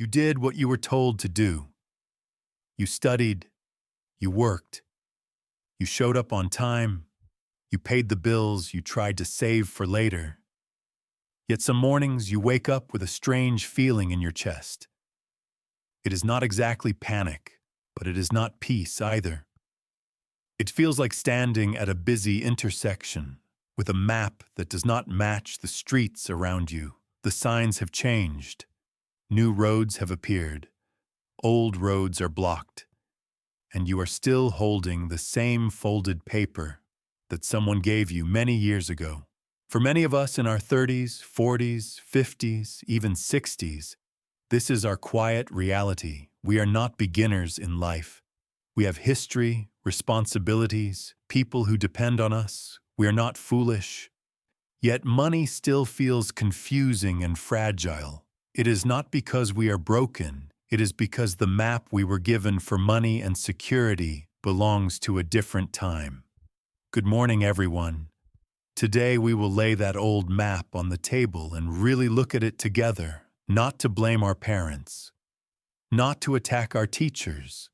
You did what you were told to do. You studied. You worked. You showed up on time. You paid the bills you tried to save for later. Yet some mornings you wake up with a strange feeling in your chest. It is not exactly panic, but it is not peace either. It feels like standing at a busy intersection with a map that does not match the streets around you. The signs have changed. New roads have appeared. Old roads are blocked. And you are still holding the same folded paper that someone gave you many years ago. For many of us in our 30s, 40s, 50s, even 60s, this is our quiet reality. We are not beginners in life. We have history, responsibilities, people who depend on us. We are not foolish. Yet money still feels confusing and fragile. It is not because we are broken. It is because the map we were given for money and security belongs to a different time. Good morning, everyone. Today we will lay that old map on the table and really look at it together, not to blame our parents, not to attack our teachers,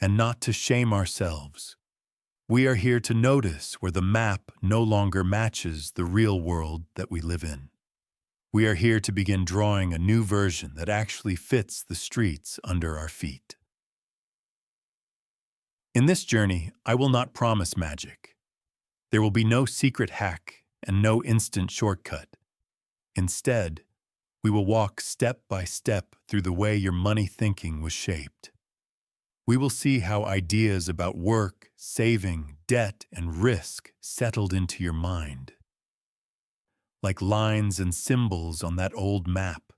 and not to shame ourselves. We are here to notice where the map no longer matches the real world that we live in. We are here to begin drawing a new version that actually fits the streets under our feet. In this journey, I will not promise magic. There will be no secret hack and no instant shortcut. Instead, we will walk step by step through the way your money thinking was shaped. We will see how ideas about work, saving, debt, and risk settled into your mind. Like lines and symbols on that old map,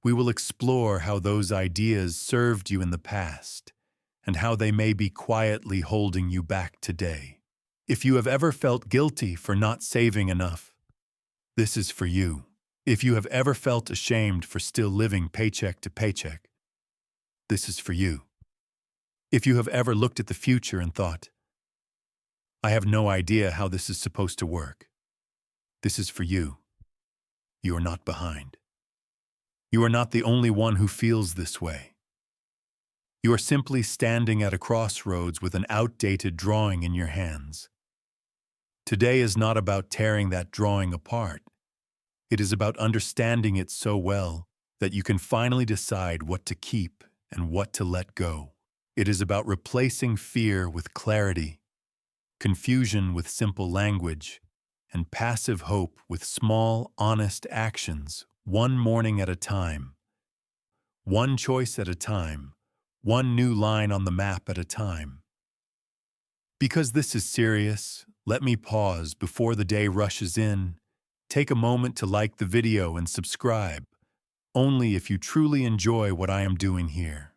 we will explore how those ideas served you in the past and how they may be quietly holding you back today. If you have ever felt guilty for not saving enough, this is for you. If you have ever felt ashamed for still living paycheck to paycheck, this is for you. If you have ever looked at the future and thought, I have no idea how this is supposed to work, this is for you. You are not behind. You are not the only one who feels this way. You are simply standing at a crossroads with an outdated drawing in your hands. Today is not about tearing that drawing apart. It is about understanding it so well that you can finally decide what to keep and what to let go. It is about replacing fear with clarity, confusion with simple language, and passive hope with small, honest actions, one morning at a time, one choice at a time, one new line on the map at a time. Because this is serious, let me pause before the day rushes in. Take a moment to like the video and subscribe, only if you truly enjoy what I am doing here.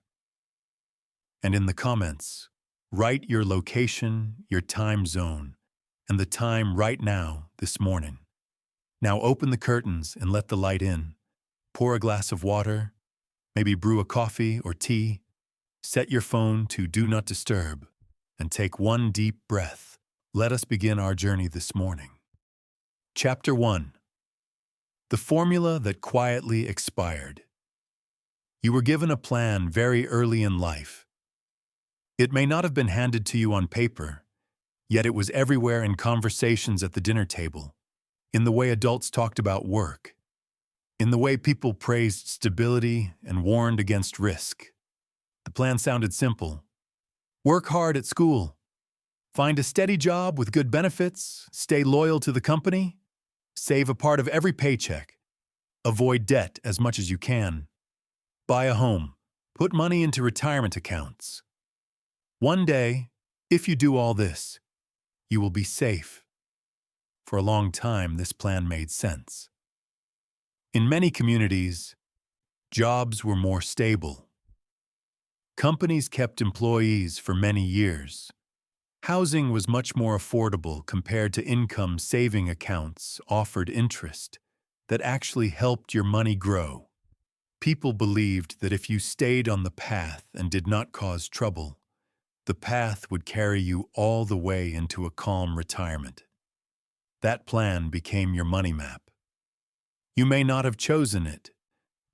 And in the comments, write your location, your time zone, and the time right now, this morning. Now open the curtains and let the light in. Pour a glass of water, maybe brew a coffee or tea. Set your phone to Do Not Disturb and take one deep breath. Let us begin our journey this morning. Chapter 1. The Formula That Quietly Expired. You were given a plan very early in life. It may not have been handed to you on paper, yet it was everywhere in conversations at the dinner table, in the way adults talked about work, in the way people praised stability and warned against risk. The plan sounded simple. Work hard at school. Find a steady job with good benefits. Stay loyal to the company. Save a part of every paycheck. Avoid debt as much as you can. Buy a home. Put money into retirement accounts. One day, if you do all this, you will be safe. For a long time, this plan made sense. In many communities, jobs were more stable. Companies kept employees for many years. Housing was much more affordable compared to income saving accounts offered interest that actually helped your money grow. People believed that if you stayed on the path and did not cause trouble, the path would carry you all the way into a calm retirement. That plan became your money map. You may not have chosen it,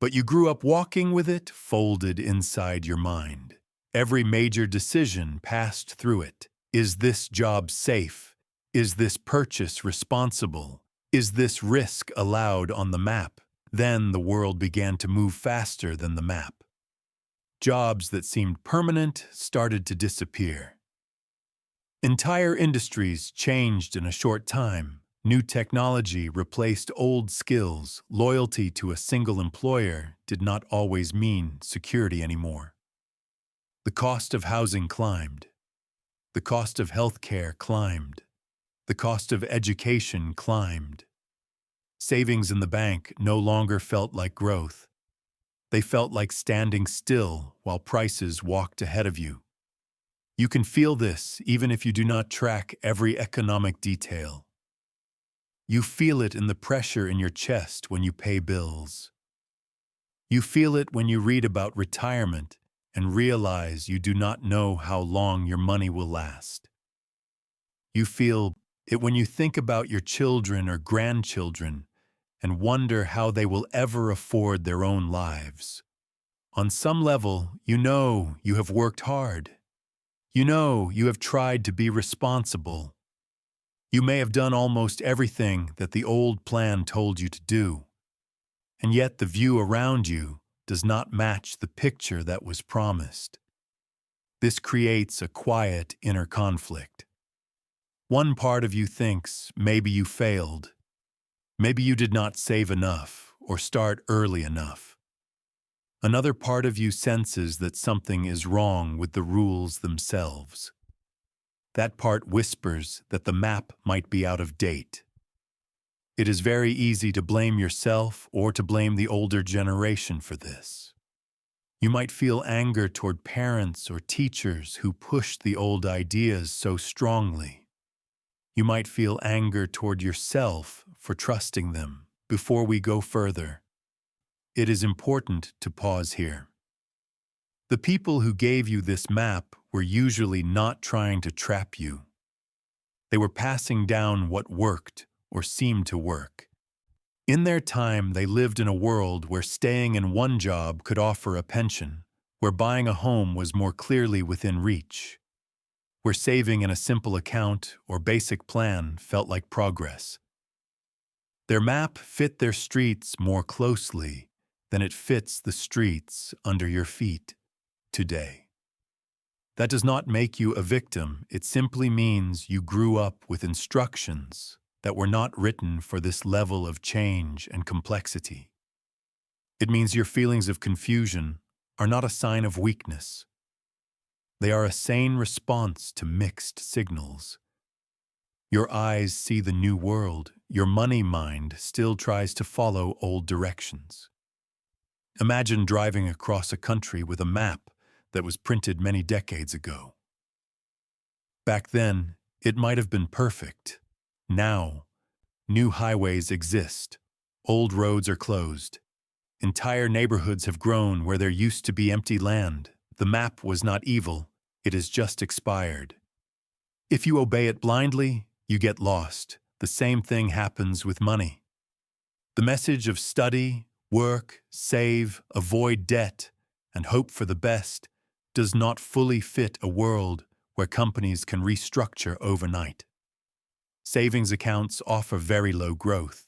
But you grew up walking with it folded inside your mind. Every major decision passed through it. Is this job safe? Is this purchase responsible? Is this risk allowed on the map? Then the world began to move faster than the map. Jobs that seemed permanent started to disappear. Entire industries changed in a short time. New technology replaced old skills. Loyalty to a single employer did not always mean security anymore. The cost of housing climbed. The cost of healthcare climbed. The cost of education climbed. Savings in the bank no longer felt like growth. They felt like standing still while prices walked ahead of you. You can feel this even if you do not track every economic detail. You feel it in the pressure in your chest when you pay bills. You feel it when you read about retirement and realize you do not know how long your money will last. You feel it when you think about your children or grandchildren and wonder how they will ever afford their own lives. On some level, you know you have worked hard. You know you have tried to be responsible. You may have done almost everything that the old plan told you to do, and yet the view around you does not match the picture that was promised. This creates a quiet inner conflict. One part of you thinks maybe you failed. Maybe you did not save enough or start early enough. Another part of you senses that something is wrong with the rules themselves. That part whispers that the map might be out of date. It is very easy to blame yourself or to blame the older generation for this. You might feel anger toward parents or teachers who pushed the old ideas so strongly. You might feel anger toward yourself for trusting them. Before we go further, it is important to pause here. The people who gave you this map were usually not trying to trap you. They were passing down what worked or seemed to work. In their time, they lived in a world where staying in one job could offer a pension, where buying a home was more clearly within reach, where saving in a simple account or basic plan felt like progress. Their map fit their streets more closely than it fits the streets under your feet today. That does not make you a victim. It simply means you grew up with instructions that were not written for this level of change and complexity. It means your feelings of confusion are not a sign of weakness. They are a sane response to mixed signals. Your eyes see the new world. Your money mind still tries to follow old directions. Imagine driving across a country with a map that was printed many decades ago. Back then, it might have been perfect. Now, new highways exist. Old roads are closed. Entire neighborhoods have grown where there used to be empty land. The map was not evil. It has just expired. If you obey it blindly, you get lost. The same thing happens with money. The message of study, work, save, avoid debt, and hope for the best does not fully fit a world where companies can restructure overnight. Savings accounts offer very low growth.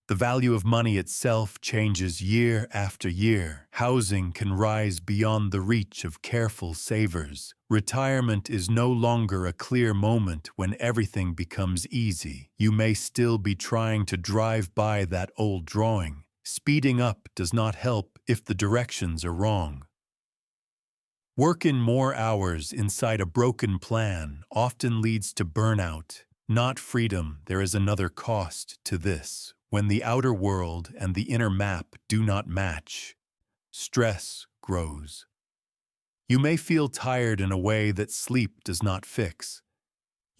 The value of money itself changes year after year. Housing can rise beyond the reach of careful savers. Retirement is no longer a clear moment when everything becomes easy. You may still be trying to drive by that old drawing. Speeding up does not help if the directions are wrong. Working more hours inside a broken plan often leads to burnout, not freedom. There is another cost to this. When the outer world and the inner map do not match, stress grows. You may feel tired in a way that sleep does not fix.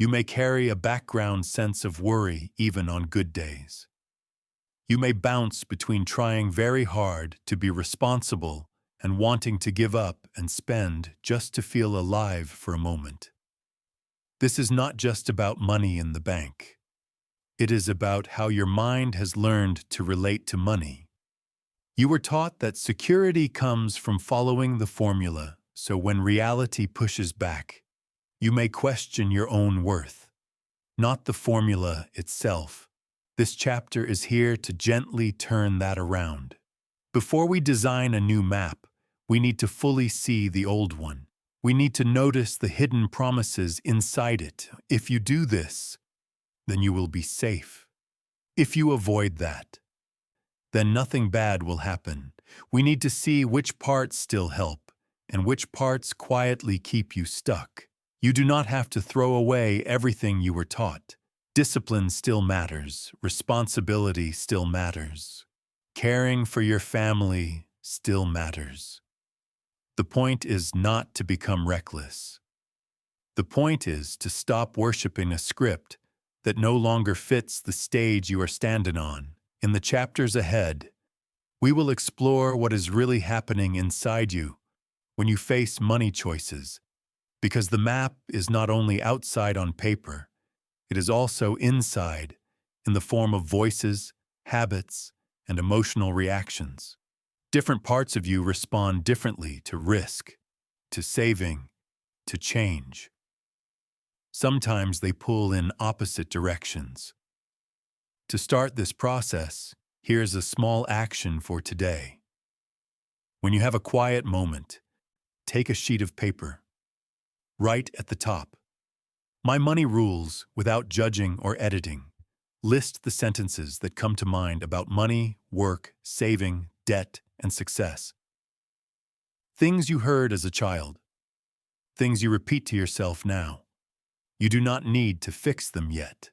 You may carry a background sense of worry even on good days. You may bounce between trying very hard to be responsible and wanting to give up and spend just to feel alive for a moment. This is not just about money in the bank. It is about how your mind has learned to relate to money. You were taught that security comes from following the formula, so when reality pushes back, you may question your own worth, not the formula itself. This chapter is here to gently turn that around. Before we design a new map, we need to fully see the old one. We need to notice the hidden promises inside it. If you do this, then you will be safe. If you avoid that, then nothing bad will happen. We need to see which parts still help and which parts quietly keep you stuck. You do not have to throw away everything you were taught. Discipline still matters. Responsibility still matters. Caring for your family still matters. The point is not to become reckless. The point is to stop worshiping a script that no longer fits the stage you are standing on. In the chapters ahead, we will explore what is really happening inside you when you face money choices, because the map is not only outside on paper, it is also inside in the form of voices, habits, and emotional reactions. Different parts of you respond differently to risk, to saving, to change. Sometimes they pull in opposite directions. To start this process, here's a small action for today. When you have a quiet moment, take a sheet of paper. Write at the top, "My money rules," without judging or editing. List the sentences that come to mind about money, work, saving, debt, and success. Things you heard as a child. Things you repeat to yourself now. You do not need to fix them yet.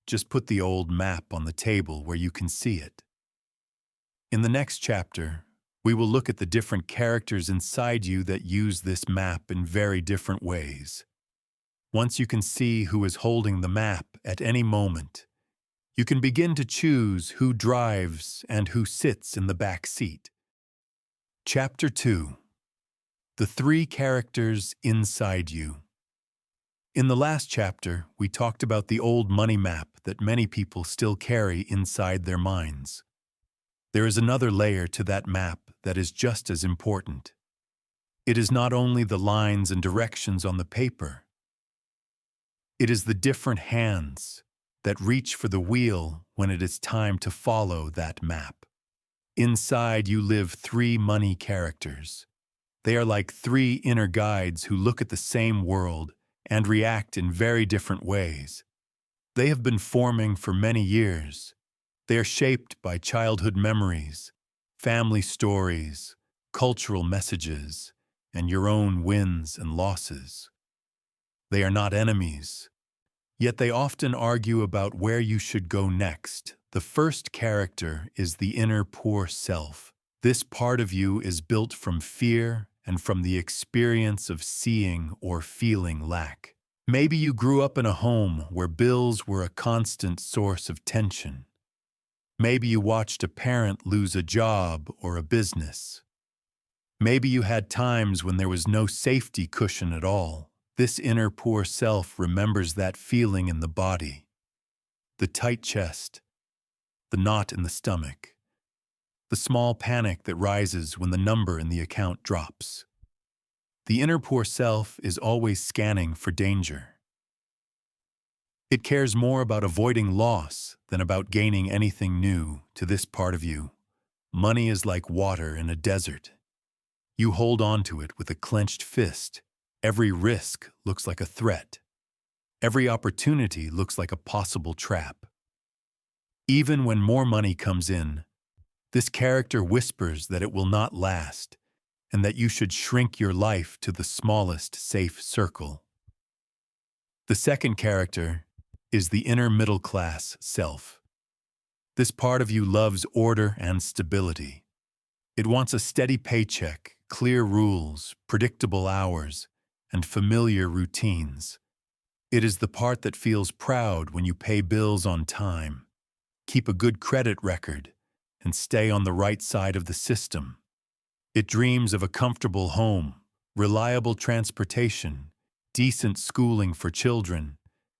Just put the old map on the table where you can see it. In the next chapter, we will look at the different characters inside you that use this map in very different ways. Once you can see who is holding the map at any moment, you can begin to choose who drives and who sits in the back seat. Chapter 2. The 3 characters inside you. In the last chapter, we talked about the old money map that many people still carry inside their minds. There is another layer to that map that is just as important. It is not only the lines and directions on the paper. It is the different hands that reach for the wheel when it is time to follow that map. Inside you live 3 money characters. They are like 3 inner guides who look at the same world and react in very different ways. They have been forming for many years. They are shaped by childhood memories, family stories, cultural messages, and your own wins and losses. They are not enemies, yet they often argue about where you should go next. The first character is the inner poor self. This part of you is built from fear and from the experience of seeing or feeling lack. Maybe you grew up in a home where bills were a constant source of tension. Maybe you watched a parent lose a job or a business. Maybe you had times when there was no safety cushion at all. This inner poor self remembers that feeling in the body, the tight chest, the knot in the stomach, the small panic that rises when the number in the account drops. The inner poor self is always scanning for danger. It cares more about avoiding loss than about gaining anything new. To this part of you, money is like water in a desert. You hold on to it with a clenched fist. Every risk looks like a threat. Every opportunity looks like a possible trap. Even when more money comes in, this character whispers that it will not last and that you should shrink your life to the smallest safe circle. The second character is the inner middle class self. This part of you loves order and stability. It wants a steady paycheck, clear rules, predictable hours, and familiar routines. It is the part that feels proud when you pay bills on time, keep a good credit record, and stay on the right side of the system. It dreams of a comfortable home, reliable transportation, decent schooling for children,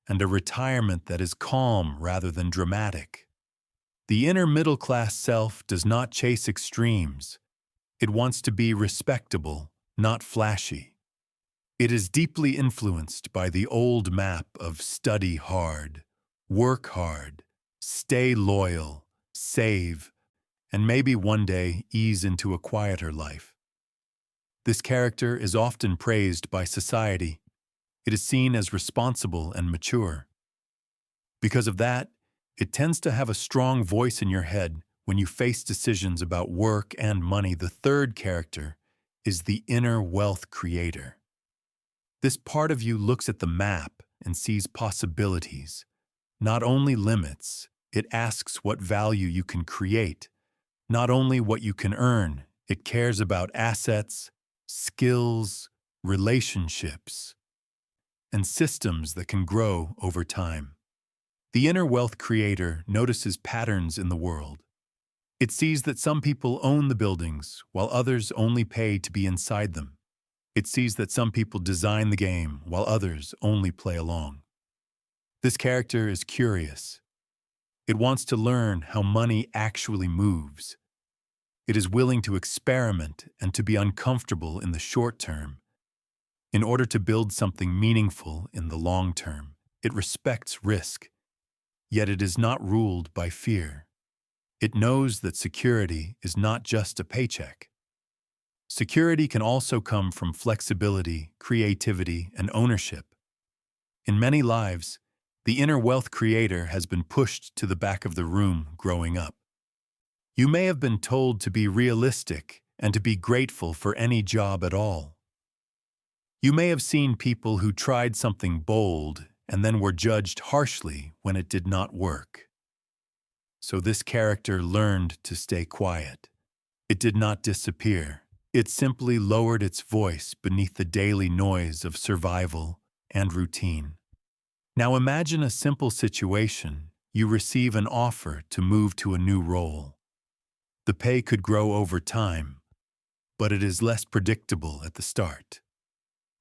and a retirement that is calm rather than dramatic. The inner middle-class self does not chase extremes. It wants to be respectable, not flashy. It is deeply influenced by the old map of study hard, work hard, stay loyal, save, and maybe one day ease into a quieter life. This character is often praised by society. It is seen as responsible and mature. Because of that, it tends to have a strong voice in your head when you face decisions about work and money. The third character is the inner wealth creator. This part of you looks at the map and sees possibilities, not only limits. It asks what value you can create, not only what you can earn. It cares about assets, skills, relationships, and systems that can grow over time. The inner wealth creator notices patterns in the world. It sees that some people own the buildings while others only pay to be inside them. It sees that some people design the game while others only play along. This character is curious. It wants to learn how money actually moves. It is willing to experiment and to be uncomfortable in the short term in order to build something meaningful in the long term. It respects risk, yet it is not ruled by fear. It knows that security is not just a paycheck. Security can also come from flexibility, creativity, and ownership. In many lives, the inner wealth creator has been pushed to the back of the room growing up. You may have been told to be realistic and to be grateful for any job at all. You may have seen people who tried something bold and then were judged harshly when it did not work. So this character learned to stay quiet. It did not disappear. It simply lowered its voice beneath the daily noise of survival and routine. Now imagine a simple situation. You receive an offer to move to a new role. The pay could grow over time, but it is less predictable at the start.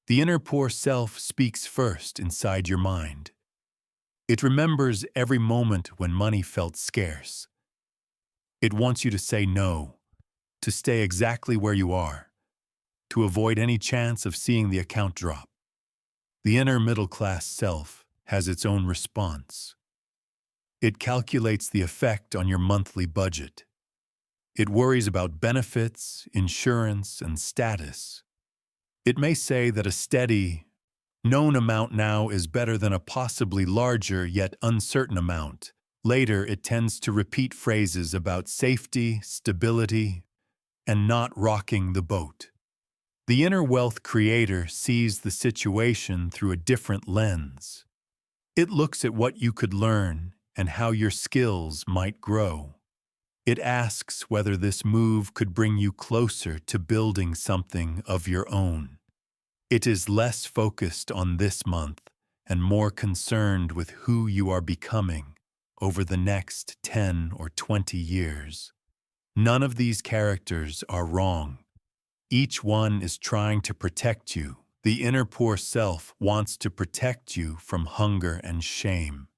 The inner poor self speaks first inside your mind. It remembers every moment when money felt scarce. It wants you to say no, to stay exactly where you are, to avoid any chance of seeing the account drop. The inner middle-class self has its own response. It calculates the effect on your monthly budget. It worries about benefits, insurance, and status. It may say that a steady, known amount now is better than a possibly larger yet uncertain amount. Later, it tends to repeat phrases about safety, stability, and not rocking the boat. The inner wealth creator sees the situation through a different lens. It looks at what you could learn and how your skills might grow. It asks whether this move could bring you closer to building something of your own. It is less focused on this month and more concerned with who you are becoming over the next 10 or 20 years. None of these characters are wrong. Each one is trying to protect you. The inner poor self wants to protect you from hunger and shame.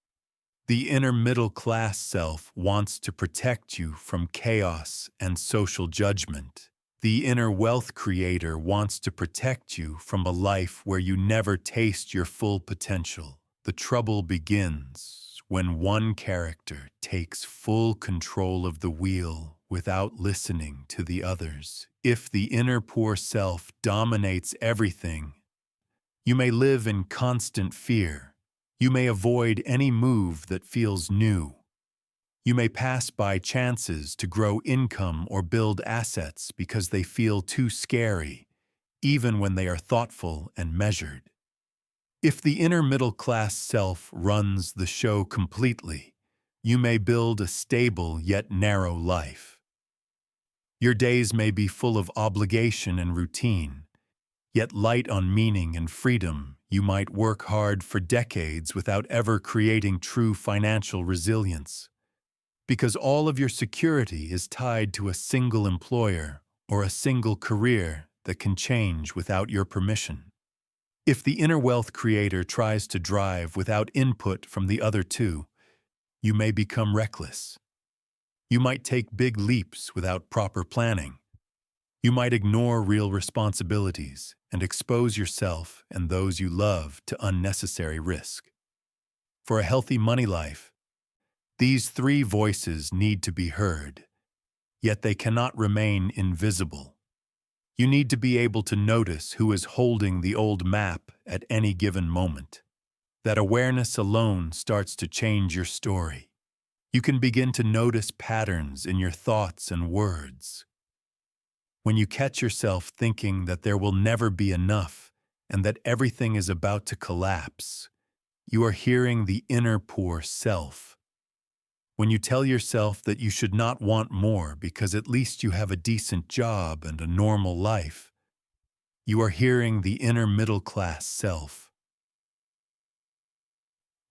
The inner middle-class self wants to protect you from chaos and social judgment. The inner wealth creator wants to protect you from a life where you never taste your full potential. The trouble begins when one character takes full control of the wheel without listening to the others. If the inner poor self dominates everything, you may live in constant fear. You may avoid any move that feels new. You may pass by chances to grow income or build assets because they feel too scary, even when they are thoughtful and measured. If the inner middle-class self runs the show completely, you may build a stable yet narrow life. Your days may be full of obligation and routine, yet light on meaning and freedom. You might work hard for decades without ever creating true financial resilience, because all of your security is tied to a single employer or a single career that can change without your permission. If the inner wealth creator tries to drive without input from the other two, you may become reckless. You might take big leaps without proper planning. You might ignore real responsibilities and expose yourself and those you love to unnecessary risk. For a healthy money life, these three voices need to be heard, yet they cannot remain invisible. You need to be able to notice who is holding the old map at any given moment. That awareness alone starts to change your story. You can begin to notice patterns in your thoughts and words. When you catch yourself thinking that there will never be enough and that everything is about to collapse, you are hearing the inner poor self. When you tell yourself that you should not want more because at least you have a decent job and a normal life, you are hearing the inner middle-class self.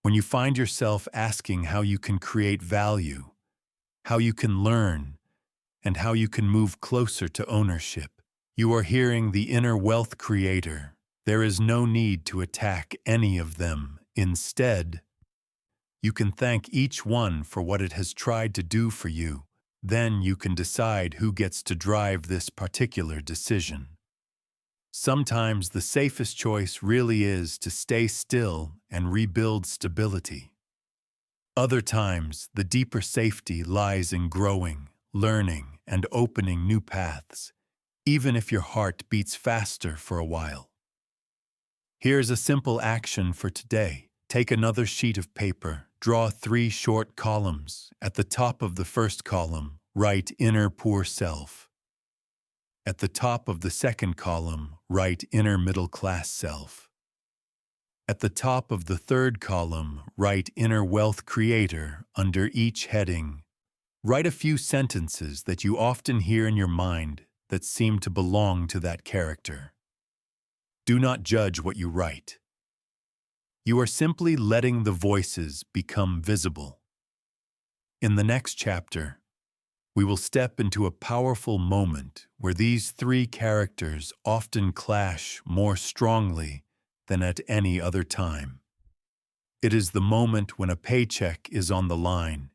When you find yourself asking how you can create value, how you can learn, and how you can move closer to ownership, you are hearing the inner wealth creator. There is no need to attack any of them. Instead, you can thank each one for what it has tried to do for you. Then you can decide who gets to drive this particular decision. Sometimes the safest choice really is to stay still and rebuild stability. Other times, the deeper safety lies in growing, learning, and opening new paths, even if your heart beats faster for a while. Here's a simple action for today. Take another sheet of paper, draw 3 short columns. At the top of the first column, write inner poor self. At the top of the second column, write inner middle-class self. At the top of the third column, write inner wealth creator. Under each heading, write a few sentences that you often hear in your mind that seem to belong to that character. Do not judge what you write. You are simply letting the voices become visible. In the next chapter, we will step into a powerful moment where these 3 characters often clash more strongly than at any other time. It is the moment when a paycheck is on the line,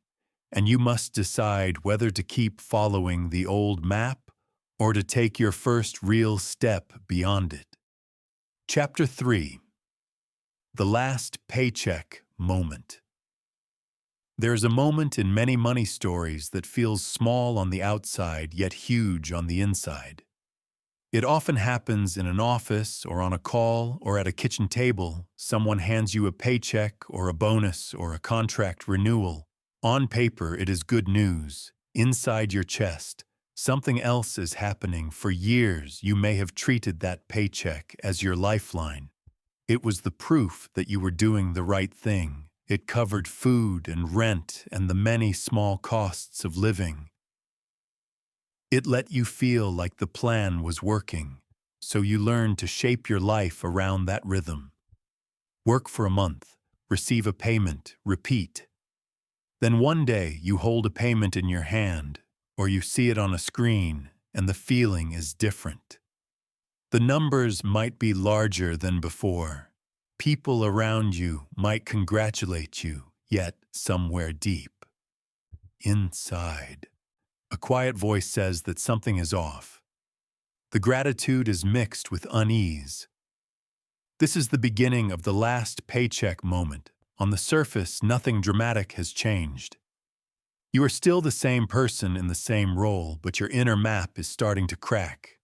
and you must decide whether to keep following the old map or to take your first real step beyond it. Chapter 3. The last paycheck moment. There is a moment in many money stories that feels small on the outside yet huge on the inside. It often happens in an office or on a call or at a kitchen table. Someone hands you a paycheck or a bonus or a contract renewal. On paper, it is good news. Inside your chest, something else is happening. For years, you may have treated that paycheck as your lifeline. It was the proof that you were doing the right thing. It covered food and rent and the many small costs of living. It let you feel like the plan was working, so you learned to shape your life around that rhythm. Work for a month, receive a payment, repeat. Then one day you hold a payment in your hand, or you see it on a screen, and the feeling is different. The numbers might be larger than before. People around you might congratulate you, yet somewhere deep inside, a quiet voice says that something is off. The gratitude is mixed with unease. This is the beginning of the last paycheck moment. On the surface, nothing dramatic has changed. You are still the same person in the same role, but your inner map is starting to crack.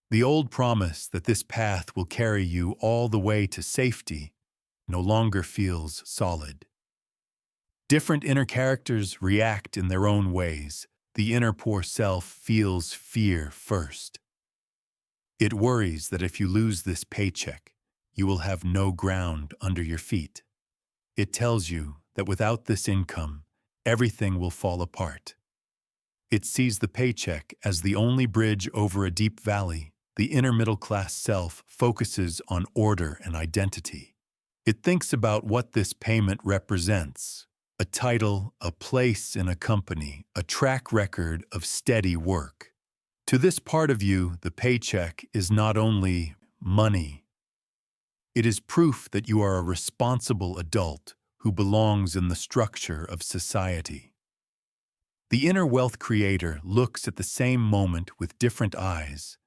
The old promise that this path will carry you all the way to safety no longer feels solid. Different inner characters react in their own ways. The inner poor self feels fear first. It worries that if you lose this paycheck, you will have no ground under your feet. It tells you that without this income, everything will fall apart. It sees the paycheck as the only bridge over a deep valley. The inner middle-class self focuses on order and identity. It thinks about what this payment represents: a title, a place in a company, a track record of steady work. To this part of you, the paycheck is not only money. It is proof that you are a responsible adult who belongs in the structure of society. The inner wealth creator looks at the same moment with different eyes.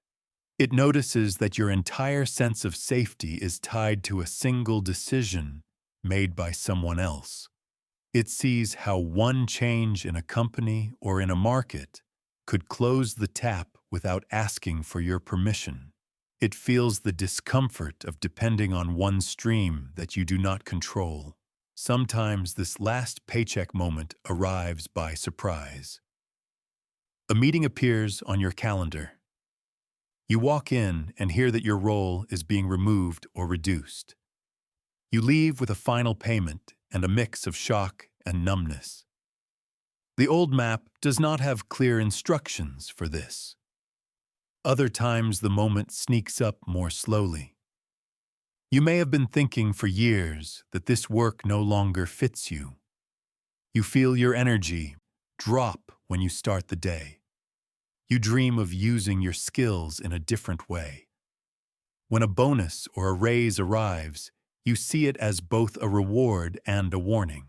It notices that your entire sense of safety is tied to a single decision made by someone else. It sees how one change in a company or in a market could close the tap without asking for your permission. It feels the discomfort of depending on one stream that you do not control. Sometimes this last paycheck moment arrives by surprise. A meeting appears on your calendar. You walk in and hear that your role is being removed or reduced. You leave with a final payment and a mix of shock and numbness. The old map does not have clear instructions for this. Other times the moment sneaks up more slowly. You may have been thinking for years that this work no longer fits you. You feel your energy drop when you start the day. You dream of using your skills in a different way. When a bonus or a raise arrives, you see it as both a reward and a warning.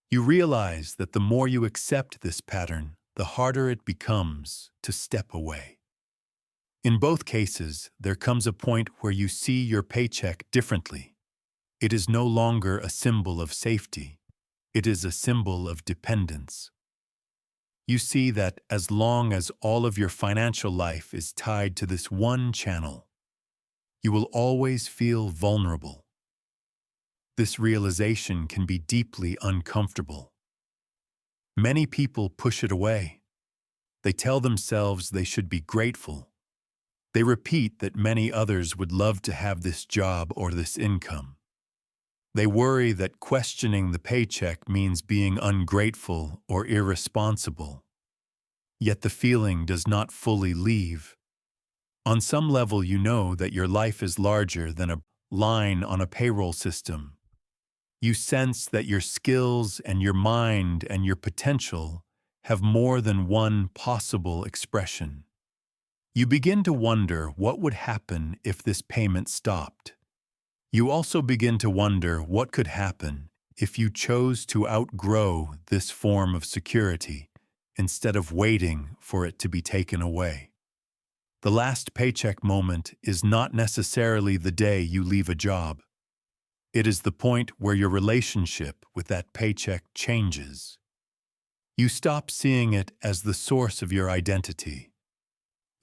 You realize that the more you accept this pattern, the harder it becomes to step away. In both cases, there comes a point where you see your paycheck differently. It is no longer a symbol of safety. It is a symbol of dependence. You see that as long as all of your financial life is tied to this one channel, you will always feel vulnerable. This realization can be deeply uncomfortable. Many people push it away. They tell themselves they should be grateful. They repeat that many others would love to have this job or this income. They worry that questioning the paycheck means being ungrateful or irresponsible. Yet the feeling does not fully leave. On some level, you know that your life is larger than a line on a payroll system. You sense that your skills and your mind and your potential have more than one possible expression. You begin to wonder what would happen if this payment stopped. You also begin to wonder what could happen if you chose to outgrow this form of security instead of waiting for it to be taken away. The last paycheck moment is not necessarily the day you leave a job. It is the point where your relationship with that paycheck changes. You stop seeing it as the source of your identity.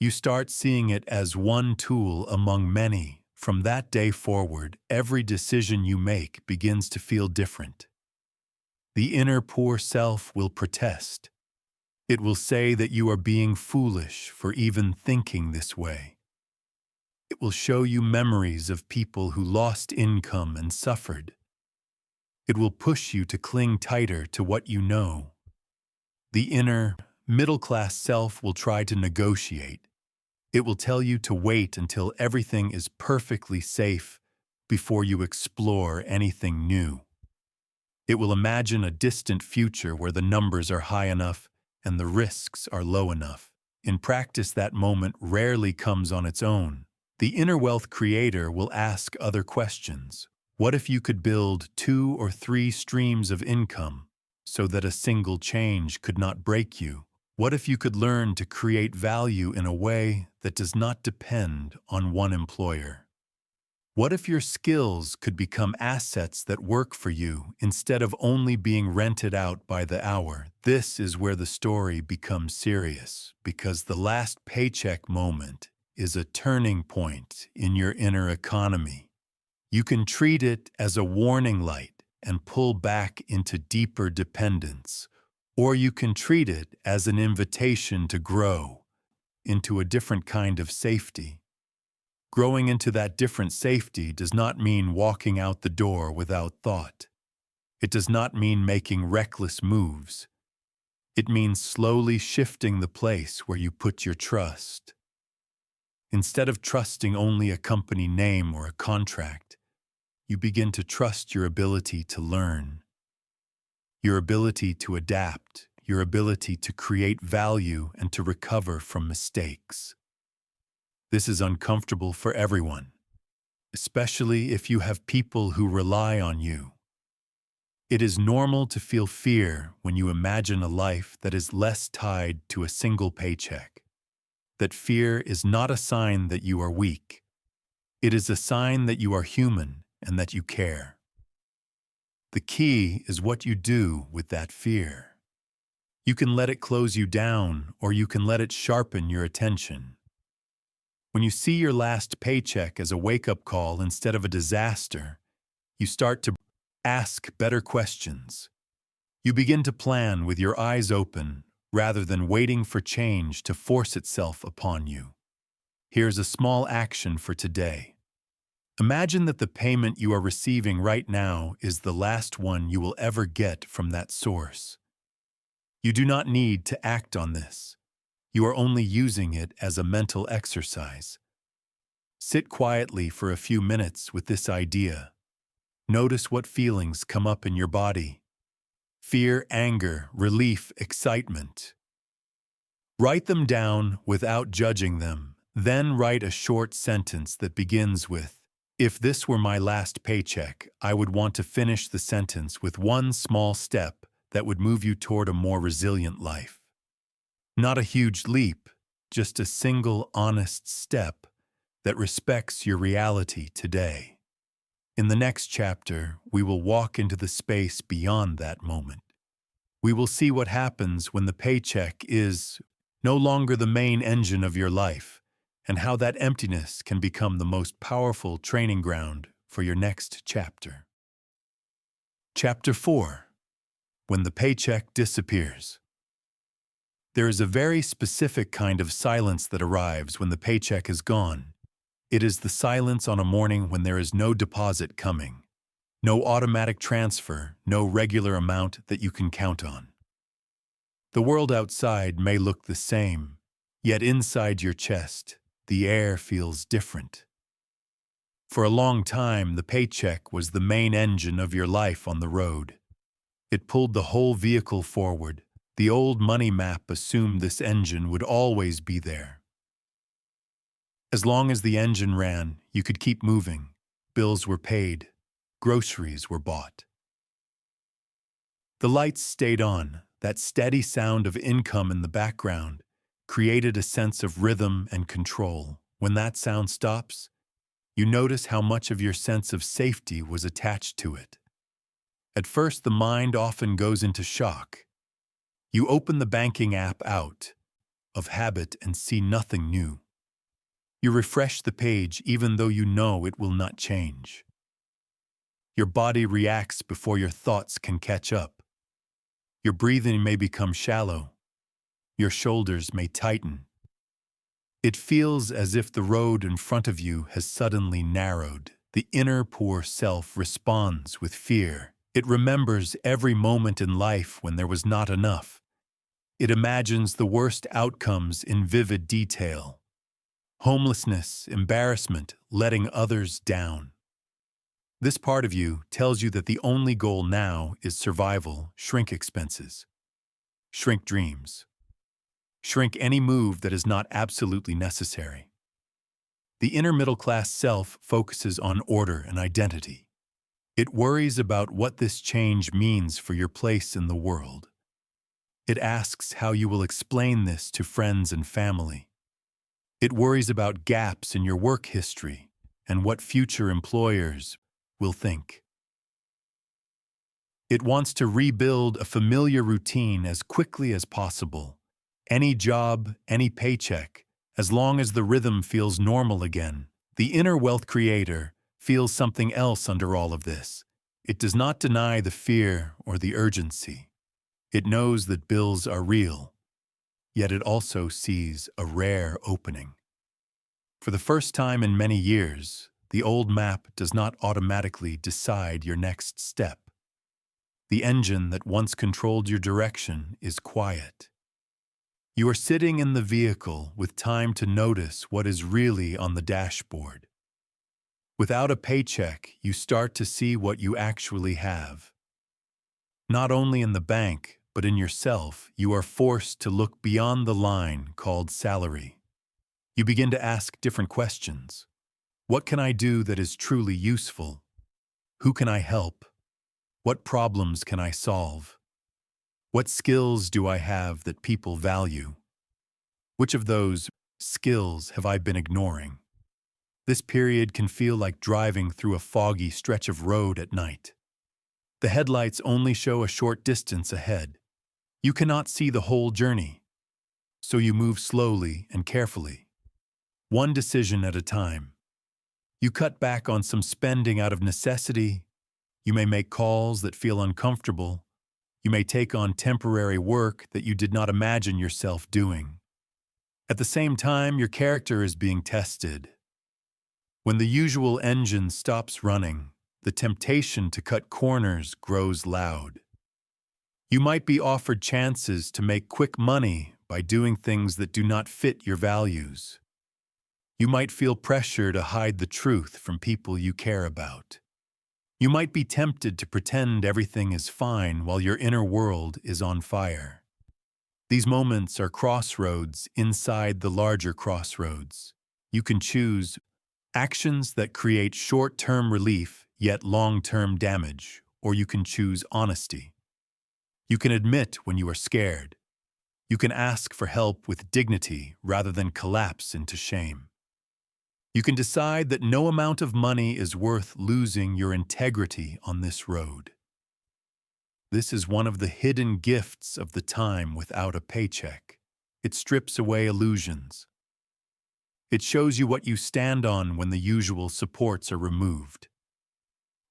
You start seeing it as one tool among many. From that day forward, every decision you make begins to feel different. The inner poor self will protest. It will say that you are being foolish for even thinking this way. It will show you memories of people who lost income and suffered. It will push you to cling tighter to what you know. The inner, middle-class self will try to negotiate. It will tell you to wait until everything is perfectly safe before you explore anything new. It will imagine a distant future where the numbers are high enough and the risks are low enough. In practice, that moment rarely comes on its own. The inner wealth creator will ask other questions. What if you could build 2 or 3 streams of income so that a single change could not break you? What if you could learn to create value in a way that does not depend on one employer? What if your skills could become assets that work for you instead of only being rented out by the hour? This is where the story becomes serious, because the last paycheck moment is a turning point in your inner economy. You can treat it as a warning light and pull back into deeper dependence, or you can treat it as an invitation to grow into a different kind of safety. Growing into that different safety does not mean walking out the door without thought. It does not mean making reckless moves. It means slowly shifting the place where you put your trust. Instead of trusting only a company name or a contract, you begin to trust your ability to learn, your ability to adapt, your ability to create value and to recover from mistakes. This is uncomfortable for everyone, especially if you have people who rely on you. It is normal to feel fear when you imagine a life that is less tied to a single paycheck. That fear is not a sign that you are weak. It is a sign that you are human and that you care. The key is what you do with that fear. You can let it close you down, or you can let it sharpen your attention. When you see your last paycheck as a wake-up call instead of a disaster, you start to ask better questions. You begin to plan with your eyes open rather than waiting for change to force itself upon you. Here's a small action for today. Imagine that the payment you are receiving right now is the last one you will ever get from that source. You do not need to act on this. You are only using it as a mental exercise. Sit quietly for a few minutes with this idea. Notice what feelings come up in your body. Fear, anger, relief, excitement. Write them down without judging them. Then write a short sentence that begins with, "If this were my last paycheck, I would want to finish the sentence with one small step that would move you toward a more resilient life." Not a huge leap, just a single honest step that respects your reality today. In the next chapter, we will walk into the space beyond that moment. We will see what happens when the paycheck is no longer the main engine of your life, and how that emptiness can become the most powerful training ground for your next chapter. Chapter 4. When the paycheck disappears. There is a very specific kind of silence that arrives when the paycheck is gone. It is the silence on a morning when there is no deposit coming, no automatic transfer, no regular amount that you can count on. The world outside may look the same, yet inside your chest, the air feels different. For a long time, the paycheck was the main engine of your life on the road. It pulled the whole vehicle forward. The old money map assumed this engine would always be there. As long as the engine ran, you could keep moving. Bills were paid. Groceries were bought. The lights stayed on. That steady sound of income in the background created a sense of rhythm and control. When that sound stops, you notice how much of your sense of safety was attached to it. At first, the mind often goes into shock. You open the banking app out of habit and see nothing new. You refresh the page even though you know it will not change. Your body reacts before your thoughts can catch up. Your breathing may become shallow. Your shoulders may tighten. It feels as if the road in front of you has suddenly narrowed. The inner poor self responds with fear. It remembers every moment in life when there was not enough. It imagines the worst outcomes in vivid detail. Homelessness, embarrassment, letting others down. This part of you tells you that the only goal now is survival. Shrink expenses. Shrink dreams. Shrink any move that is not absolutely necessary. The inner middle-class self focuses on order and identity. It worries about what this change means for your place in the world. It asks how you will explain this to friends and family. It worries about gaps in your work history and what future employers will think. It wants to rebuild a familiar routine as quickly as possible. Any job, any paycheck, as long as the rhythm feels normal again. The inner wealth creator feels something else under all of this. It does not deny the fear or the urgency. It knows that bills are real, yet it also sees a rare opening. For the first time in many years, the old map does not automatically decide your next step. The engine that once controlled your direction is quiet. You are sitting in the vehicle with time to notice what is really on the dashboard. Without a paycheck, you start to see what you actually have. Not only in the bank, but in yourself, you are forced to look beyond the line called salary. You begin to ask different questions. What can I do that is truly useful? Who can I help? What problems can I solve? What skills do I have that people value? Which of those skills have I been ignoring? This period can feel like driving through a foggy stretch of road at night. The headlights only show a short distance ahead. You cannot see the whole journey, so you move slowly and carefully, one decision at a time. You cut back on some spending out of necessity. You may make calls that feel uncomfortable. You may take on temporary work that you did not imagine yourself doing. At the same time, your character is being tested. When the usual engine stops running, the temptation to cut corners grows loud. You might be offered chances to make quick money by doing things that do not fit your values. You might feel pressure to hide the truth from people you care about. You might be tempted to pretend everything is fine while your inner world is on fire. These moments are crossroads inside the larger crossroads. You can choose actions that create short-term relief yet long-term damage, or you can choose honesty. You can admit when you are scared. You can ask for help with dignity rather than collapse into shame. You can decide that no amount of money is worth losing your integrity on this road. This is one of the hidden gifts of the time without a paycheck. It strips away illusions. It shows you what you stand on when the usual supports are removed.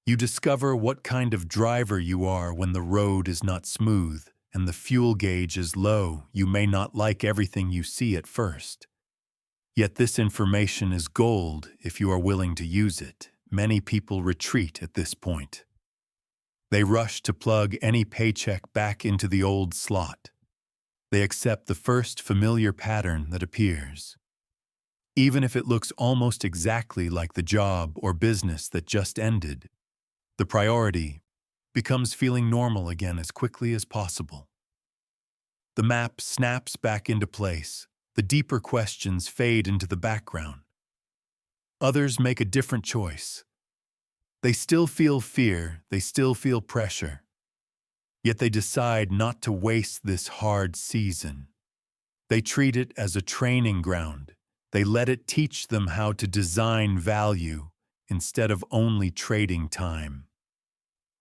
You discover what kind of driver you are when the road is not smooth and the fuel gauge is low. You may not like everything you see at first. Yet this information is gold if you are willing to use it. Many people retreat at this point. They rush to plug any paycheck back into the old slot. They accept the first familiar pattern that appears. Even if it looks almost exactly like the job or business that just ended, the priority becomes feeling normal again as quickly as possible. The map snaps back into place. The deeper questions fade into the background. Others make a different choice. They still feel fear, they still feel pressure. Yet they decide not to waste this hard season. They treat it as a training ground. They let it teach them how to design value instead of only trading time.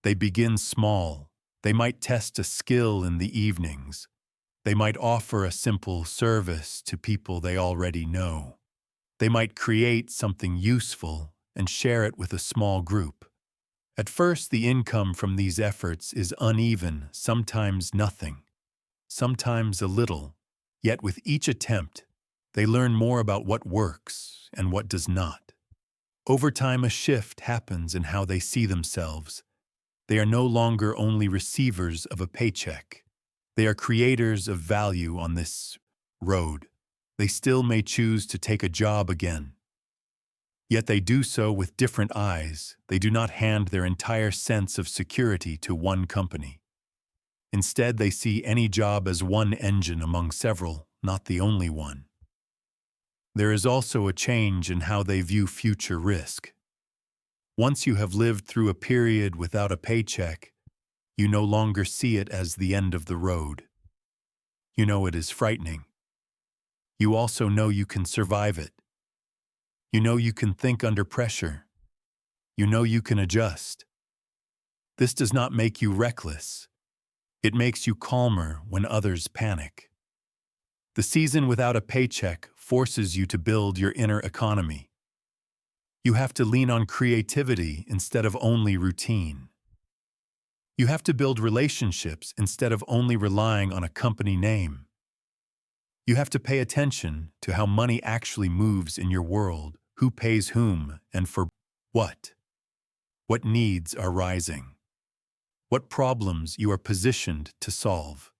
They begin small. They might test a skill in the evenings. They might offer a simple service to people they already know. They might create something useful and share it with a small group. At first, the income from these efforts is uneven, sometimes nothing, sometimes a little. Yet with each attempt, they learn more about what works and what does not. Over time, a shift happens in how they see themselves. They are no longer only receivers of a paycheck. They are creators of value on this road. They still may choose to take a job again. Yet they do so with different eyes. They do not hand their entire sense of security to one company. Instead, they see any job as one engine among several, not the only one. There is also a change in how they view future risk. Once you have lived through a period without a paycheck, you no longer see it as the end of the road. You know it is frightening. You also know you can survive it. You know you can think under pressure. You know you can adjust. This does not make you reckless. It makes you calmer when others panic. The season without a paycheck forces you to build your inner economy. You have to lean on creativity instead of only routine. You have to build relationships instead of only relying on a company name. You have to pay attention to how money actually moves in your world, who pays whom, and for what. What needs are rising. What problems you are positioned to solve.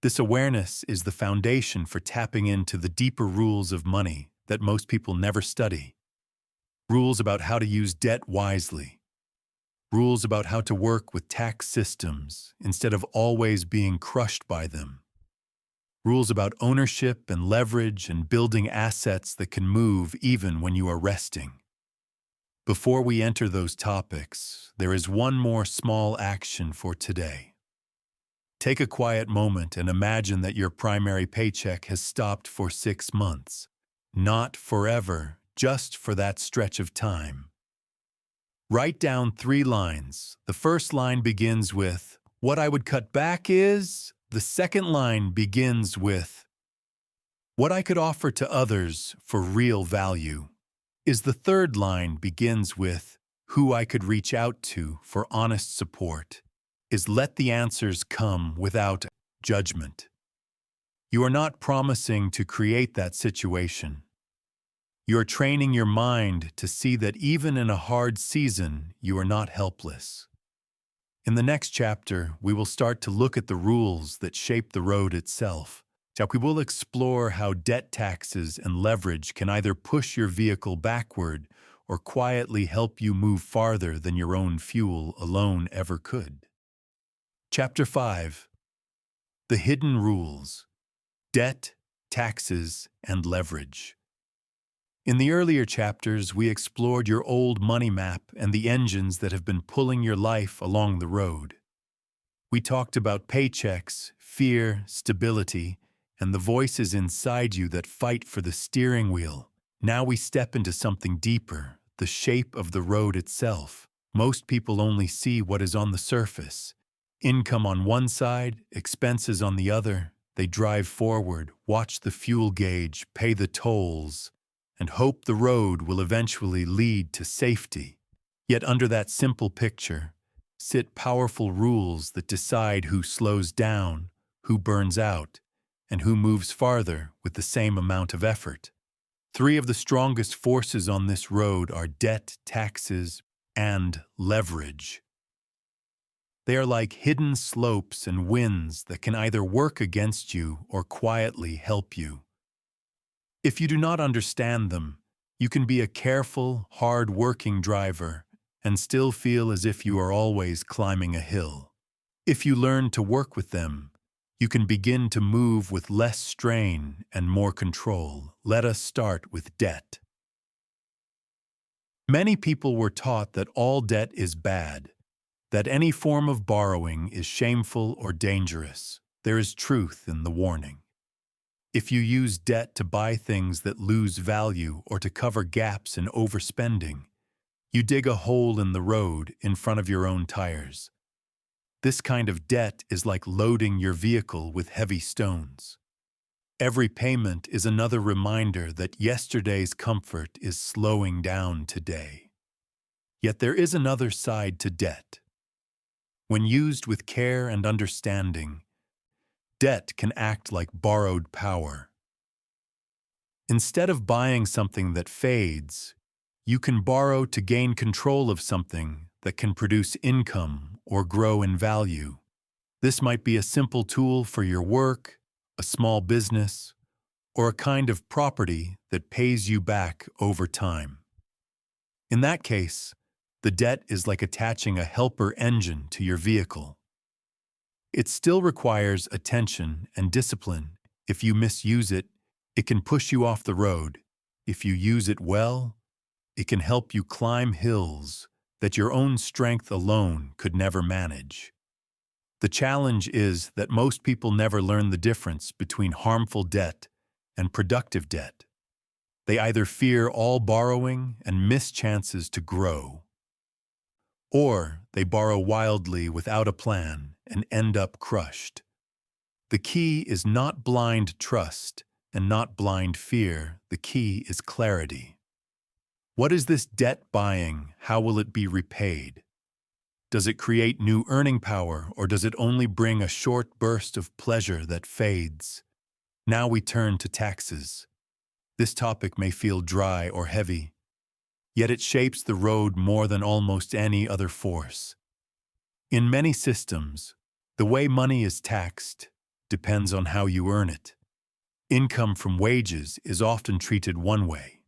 This awareness is the foundation for tapping into the deeper rules of money that most people never study. Rules about how to use debt wisely. Rules about how to work with tax systems instead of always being crushed by them. Rules about ownership and leverage and building assets that can move even when you are resting. Before we enter those topics, there is one more small action for today. Take a quiet moment and imagine that your primary paycheck has stopped for 6 months. Not forever, just for that stretch of time. Write down 3 lines. The first line begins with, "What I would cut back is..." The second line begins with, "What I could offer to others for real value." The third line begins with, "Who I could reach out to for honest support." Let the answers come without judgment. You are not promising to create that situation. You are training your mind to see that even in a hard season, you are not helpless. In the next chapter, we will start to look at the rules that shape the road itself. We will explore how debt, taxes, and leverage can either push your vehicle backward or quietly help you move farther than your own fuel alone ever could. Chapter 5. The Hidden Rules: Debt, Taxes, and Leverage. In the earlier chapters, we explored your old money map and the engines that have been pulling your life along the road. We talked about paychecks, fear, stability, and the voices inside you that fight for the steering wheel. Now we step into something deeper, the shape of the road itself. Most people only see what is on the surface. Income on one side, expenses on the other. They drive forward, watch the fuel gauge, pay the tolls, and hope the road will eventually lead to safety. Yet under that simple picture sit powerful rules that decide who slows down, who burns out, and who moves farther with the same amount of effort. 3 of the strongest forces on this road are debt, taxes, and leverage. They are like hidden slopes and winds that can either work against you or quietly help you. If you do not understand them, you can be a careful, hard-working driver and still feel as if you are always climbing a hill. If you learn to work with them, you can begin to move with less strain and more control. Let us start with debt. Many people were taught that all debt is bad, that any form of borrowing is shameful or dangerous. There is truth in the warning. If you use debt to buy things that lose value or to cover gaps in overspending, you dig a hole in the road in front of your own tires. This kind of debt is like loading your vehicle with heavy stones. Every payment is another reminder that yesterday's comfort is slowing down today. Yet there is another side to debt. When used with care and understanding, debt can act like borrowed power. Instead of buying something that fades, you can borrow to gain control of something that can produce income or grow in value. This might be a simple tool for your work, a small business, or a kind of property that pays you back over time. In that case, the debt is like attaching a helper engine to your vehicle. It still requires attention and discipline. If you misuse it, it can push you off the road. If you use it well, it can help you climb hills that your own strength alone could never manage. The challenge is that most people never learn the difference between harmful debt and productive debt. They either fear all borrowing and miss chances to grow, or they borrow wildly without a plan and end up crushed. The key is not blind trust and not blind fear. The key is clarity. What is this debt buying? How will it be repaid? Does it create new earning power, or does it only bring a short burst of pleasure that fades? Now we turn to taxes. This topic may feel dry or heavy, yet it shapes the road more than almost any other force. In many systems, the way money is taxed depends on how you earn it. Income from wages is often treated one way.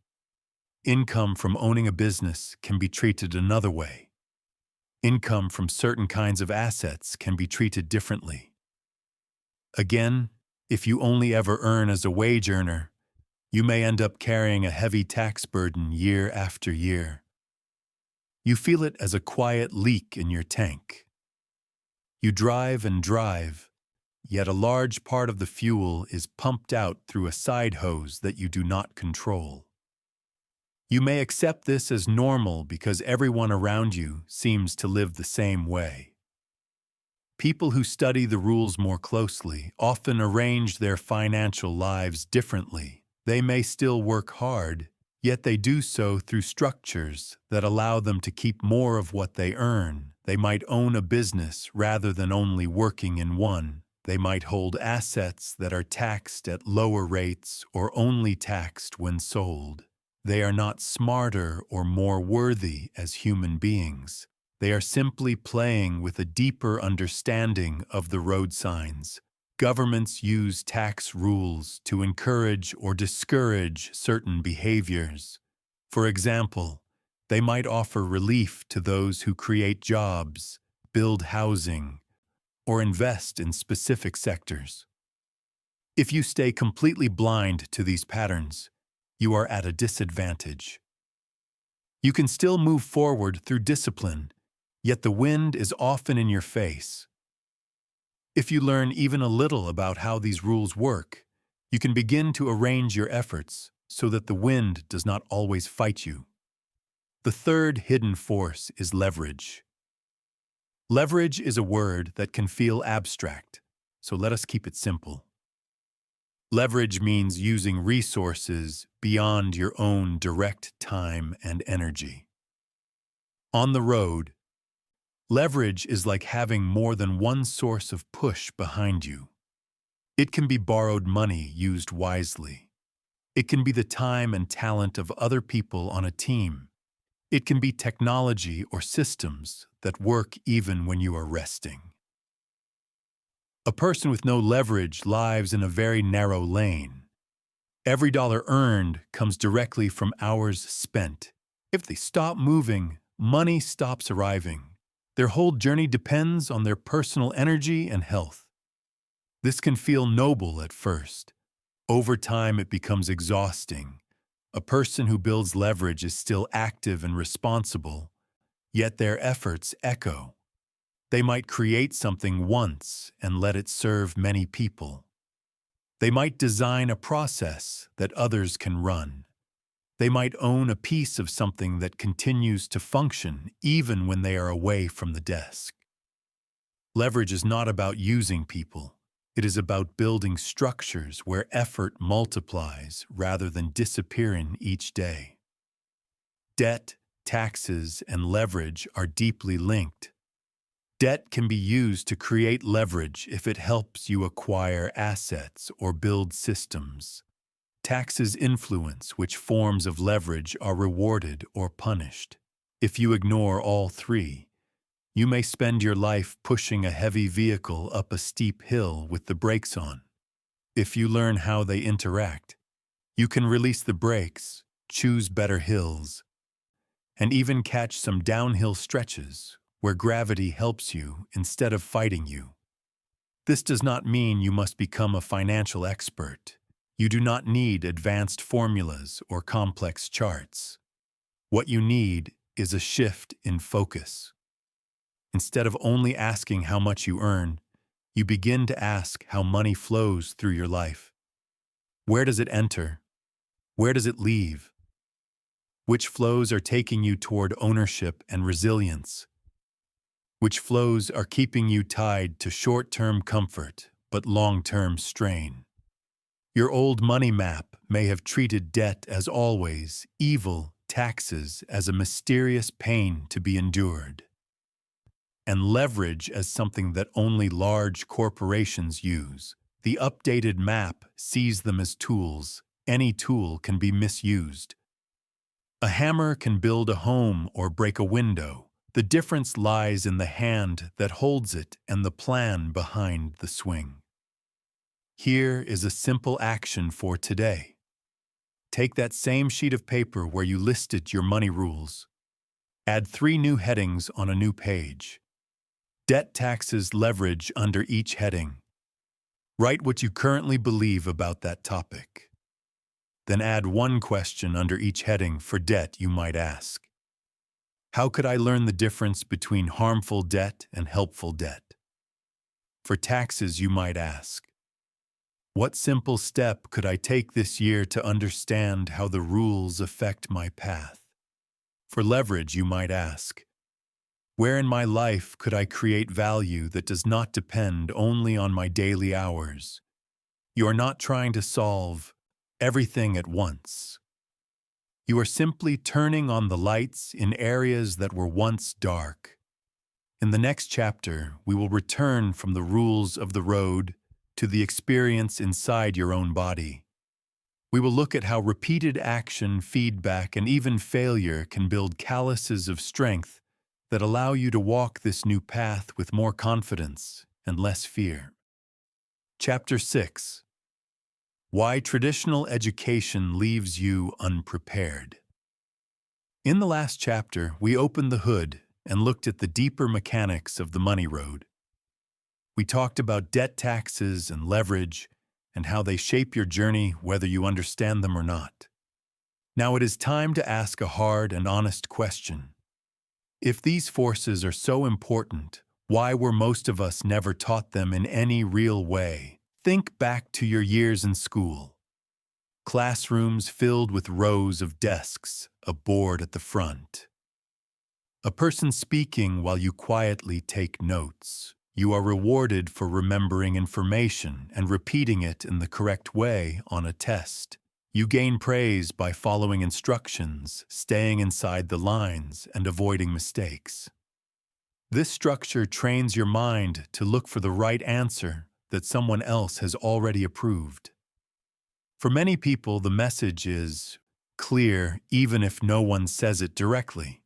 Income from owning a business can be treated another way. Income from certain kinds of assets can be treated differently. Again, if you only ever earn as a wage earner, you may end up carrying a heavy tax burden year after year. You feel it as a quiet leak in your tank. You drive and drive, yet a large part of the fuel is pumped out through a side hose that you do not control. You may accept this as normal because everyone around you seems to live the same way. People who study the rules more closely often arrange their financial lives differently. They may still work hard, yet they do so through structures that allow them to keep more of what they earn. They might own a business rather than only working in one. They might hold assets that are taxed at lower rates or only taxed when sold. They are not smarter or more worthy as human beings. They are simply playing with a deeper understanding of the road signs. Governments use tax rules to encourage or discourage certain behaviors. For example, they might offer relief to those who create jobs, build housing, or invest in specific sectors. If you stay completely blind to these patterns, you are at a disadvantage. You can still move forward through discipline, yet the wind is often in your face. If you learn even a little about how these rules work, you can begin to arrange your efforts so that the wind does not always fight you. The third hidden force is leverage. Leverage is a word that can feel abstract, so let us keep it simple. Leverage means using resources beyond your own direct time and energy. On the road, leverage is like having more than one source of push behind you. It can be borrowed money used wisely. It can be the time and talent of other people on a team. It can be technology or systems that work even when you are resting. A person with no leverage lives in a very narrow lane. Every dollar earned comes directly from hours spent. If they stop moving, money stops arriving. Their whole journey depends on their personal energy and health. This can feel noble at first. Over time, it becomes exhausting. A person who builds leverage is still active and responsible, yet their efforts echo. They might create something once and let it serve many people. They might design a process that others can run. They might own a piece of something that continues to function even when they are away from the desk. Leverage is not about using people. It is about building structures where effort multiplies rather than disappearing each day. Debt, taxes, and leverage are deeply linked. Debt can be used to create leverage if it helps you acquire assets or build systems. Taxes influence which forms of leverage are rewarded or punished. If you ignore all three, you may spend your life pushing a heavy vehicle up a steep hill with the brakes on. If you learn how they interact, you can release the brakes, choose better hills, and even catch some downhill stretches where gravity helps you instead of fighting you. This does not mean you must become a financial expert. You do not need advanced formulas or complex charts. What you need is a shift in focus. Instead of only asking how much you earn, you begin to ask how money flows through your life. Where does it enter? Where does it leave? Which flows are taking you toward ownership and resilience? Which flows are keeping you tied to short-term comfort but long-term strain? Your old money map may have treated debt as always, evil, taxes as a mysterious pain to be endured, and leverage as something that only large corporations use. The updated map sees them as tools. Any tool can be misused. A hammer can build a home or break a window. The difference lies in the hand that holds it and the plan behind the swing. Here is a simple action for today. Take that same sheet of paper where you listed your money rules. Add 3 new headings on a new page. Debt, taxes, leverage under each heading. Write what you currently believe about that topic. Then add 1 question under each heading for debt you might ask. How could I learn the difference between harmful debt and helpful debt? For taxes, you might ask, what simple step could I take this year to understand how the rules affect my path? For leverage, you might ask, where in my life could I create value that does not depend only on my daily hours? You are not trying to solve everything at once. You are simply turning on the lights in areas that were once dark. In the next chapter, we will return from the rules of the road to the experience inside your own body. We will look at how repeated action, feedback, and even failure can build calluses of strength that allow you to walk this new path with more confidence and less fear. Chapter 6. Why Traditional Education Leaves You Unprepared. In the last chapter, we opened the hood and looked at the deeper mechanics of the money road. We talked about debt, taxes, and leverage, and how they shape your journey whether you understand them or not. Now it is time to ask a hard and honest question. If these forces are so important, why were most of us never taught them in any real way? Think back to your years in school. Classrooms filled with rows of desks, a board at the front. A person speaking while you quietly take notes. You are rewarded for remembering information and repeating it in the correct way on a test. You gain praise by following instructions, staying inside the lines, and avoiding mistakes. This structure trains your mind to look for the right answer that someone else has already approved. For many people, the message is clear even if no one says it directly.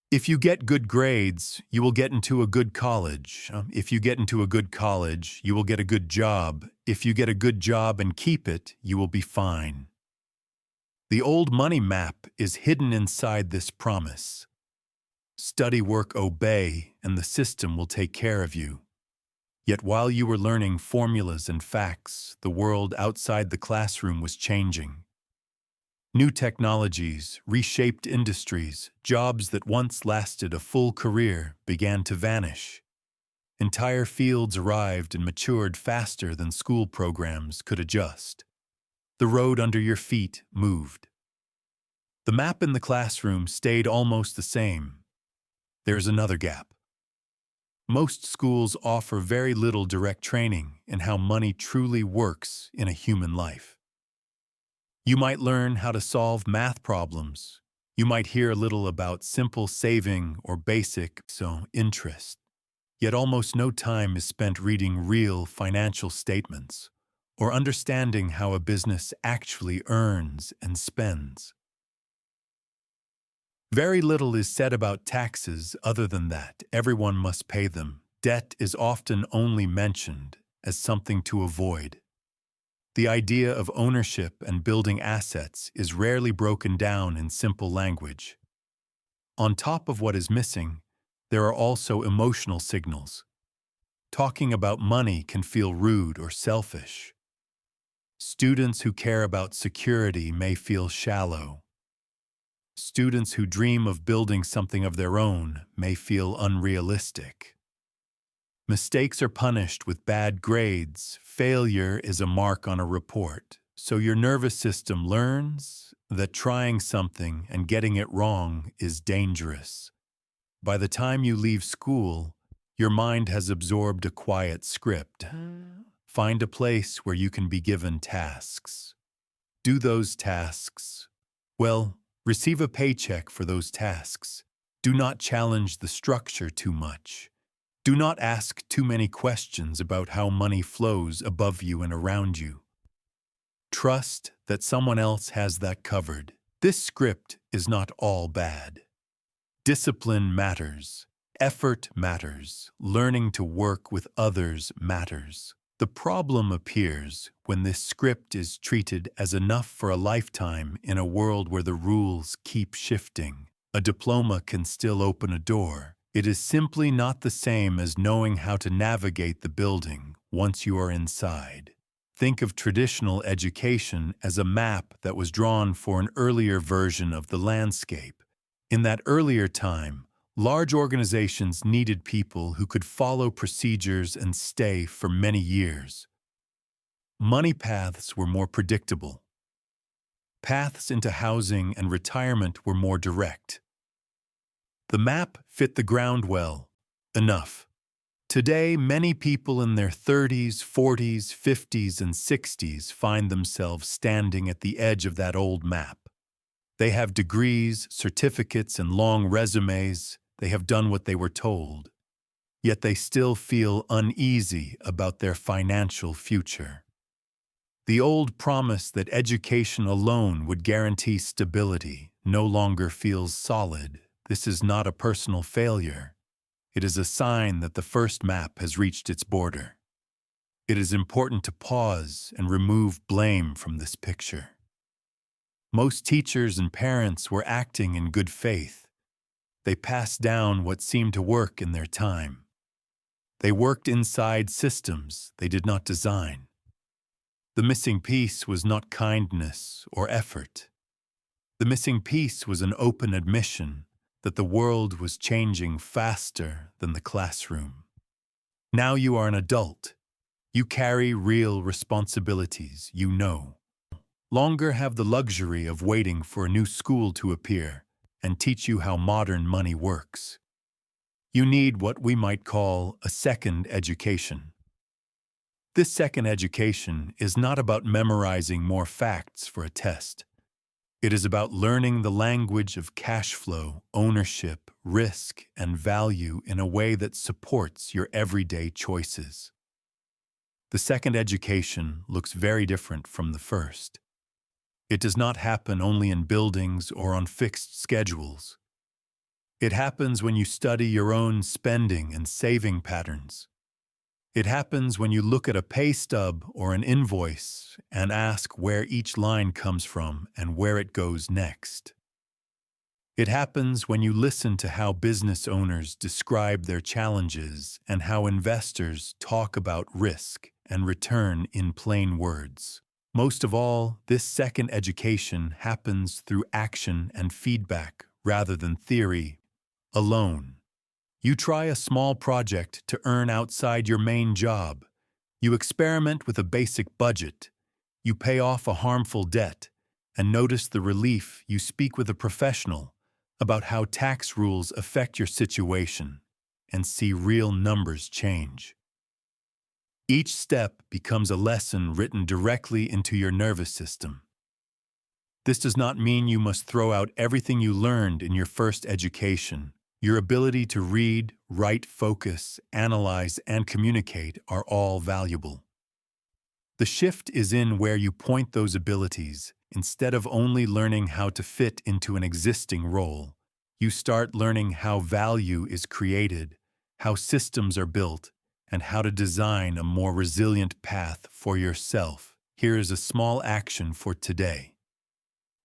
If you get good grades, you will get into a good college. If you get into a good college, you will get a good job. If you get a good job and keep it, you will be fine. The old money map is hidden inside this promise. Study, work, obey, and the system will take care of you. Yet while you were learning formulas and facts, the world outside the classroom was changing. New technologies, reshaped industries, jobs that once lasted a full career began to vanish. Entire fields arrived and matured faster than school programs could adjust. The road under your feet moved. The map in the classroom stayed almost the same. There's another gap. Most schools offer very little direct training in how money truly works in a human life. You might learn how to solve math problems. You might hear a little about simple saving or basic interest. Yet almost no time is spent reading real financial statements or understanding how a business actually earns and spends. Very little is said about taxes other than that everyone must pay them. Debt is often only mentioned as something to avoid. The idea of ownership and building assets is rarely broken down in simple language. On top of what is missing, there are also emotional signals. Talking about money can feel rude or selfish. Students who care about security may feel shallow. Students who dream of building something of their own may feel unrealistic. Mistakes are punished with bad grades. Failure is a mark on a report. So your nervous system learns that trying something and getting it wrong is dangerous. By the time you leave school, your mind has absorbed a quiet script. Find a place where you can be given tasks. Do those tasks. Well, receive a paycheck for those tasks. Do not challenge the structure too much. Do not ask too many questions about how money flows above you and around you. Trust that someone else has that covered. This script is not all bad. Discipline matters. Effort matters. Learning to work with others matters. The problem appears when this script is treated as enough for a lifetime in a world where the rules keep shifting. A diploma can still open a door. It is simply not the same as knowing how to navigate the building once you are inside. Think of traditional education as a map that was drawn for an earlier version of the landscape. In that earlier time, large organizations needed people who could follow procedures and stay for many years. Money paths were more predictable. Paths into housing and retirement were more direct. The map fit the ground well, enough. Today, many people in their 30s, 40s, 50s, and 60s find themselves standing at the edge of that old map. They have degrees, certificates, and long resumes. They have done what they were told. Yet they still feel uneasy about their financial future. The old promise that education alone would guarantee stability no longer feels solid. This is not a personal failure. It is a sign that the first map has reached its border. It is important to pause and remove blame from this picture. Most teachers and parents were acting in good faith. They passed down what seemed to work in their time. They worked inside systems they did not design. The missing piece was not kindness or effort. The missing piece was an open admission that the world was changing faster than the classroom. Now you are an adult. You carry real responsibilities, you know. Longer have the luxury of waiting for a new school to appear and teach you how modern money works. You need what we might call a second education. This second education is not about memorizing more facts for a test. It is about learning the language of cash flow, ownership, risk, and value in a way that supports your everyday choices. The second education looks very different from the first. It does not happen only in buildings or on fixed schedules. It happens when you study your own spending and saving patterns. It happens when you look at a pay stub or an invoice and ask where each line comes from and where it goes next. It happens when you listen to how business owners describe their challenges and how investors talk about risk and return in plain words. Most of all, this second education happens through action and feedback rather than theory alone. You try a small project to earn outside your main job. You experiment with a basic budget. You pay off a harmful debt and notice the relief. You speak with a professional about how tax rules affect your situation and see real numbers change. Each step becomes a lesson written directly into your nervous system. This does not mean you must throw out everything you learned in your first education. Your ability to read, write, focus, analyze, and communicate are all valuable. The shift is in where you point those abilities. Instead of only learning how to fit into an existing role, you start learning how value is created, how systems are built, and how to design a more resilient path for yourself. Here is a small action for today.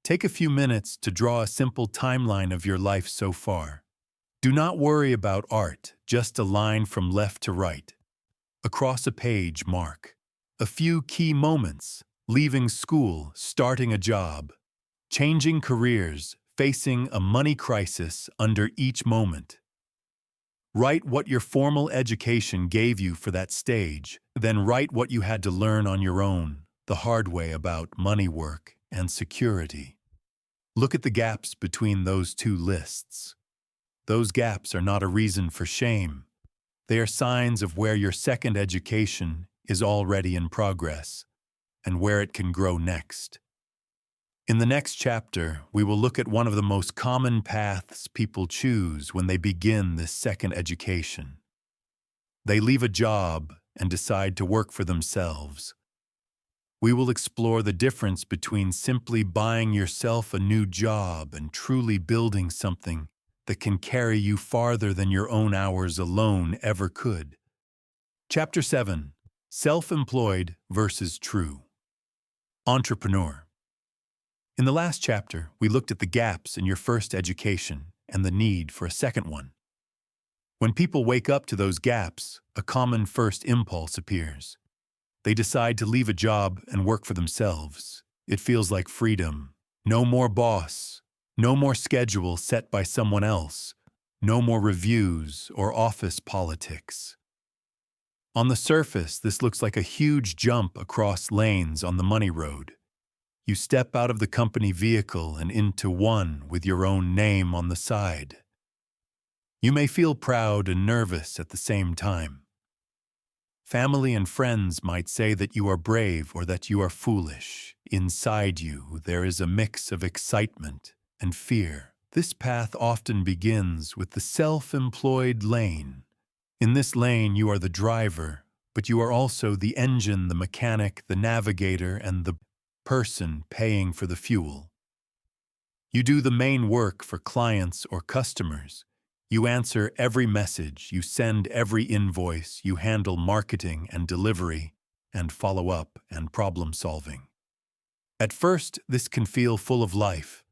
Take a few minutes to draw a simple timeline of your life so far. Do not worry about art, just a line from left to right. Across a page, mark a few key moments: leaving school, starting a job, changing careers, facing a money crisis under each moment. Write what your formal education gave you for that stage, then write what you had to learn on your own, the hard way about money work and security. Look at the gaps between those two lists. Those gaps are not a reason for shame. They are signs of where your second education is already in progress and where it can grow next. In the next chapter, we will look at one of the most common paths people choose when they begin this second education. They leave a job and decide to work for themselves. We will explore the difference between simply buying yourself a new job and truly building something that can carry you farther than your own hours alone ever could. Chapter 7: Self-employed versus true. Entrepreneur. In the last chapter, we looked at the gaps in your first education and the need for a second one. When people wake up to those gaps, a common first impulse appears. They decide to leave a job and work for themselves. It feels like freedom. No more boss, No more schedule set by someone else. No more reviews or office politics. On the surface, this looks like a huge jump across lanes on the money road. You step out of the company vehicle and into one with your own name on the side. You may feel proud and nervous at the same time. Family and friends might say that you are brave or that you are foolish. Inside you, there is a mix of excitement and fear. This path often begins with the self-employed lane. In this lane, you are the driver, but you are also the engine, the mechanic, the navigator, and the person paying for the fuel. You do the main work for clients or customers. You answer every message, you send every invoice, you handle marketing and delivery, and follow-up and problem-solving. At first, this can feel full of life.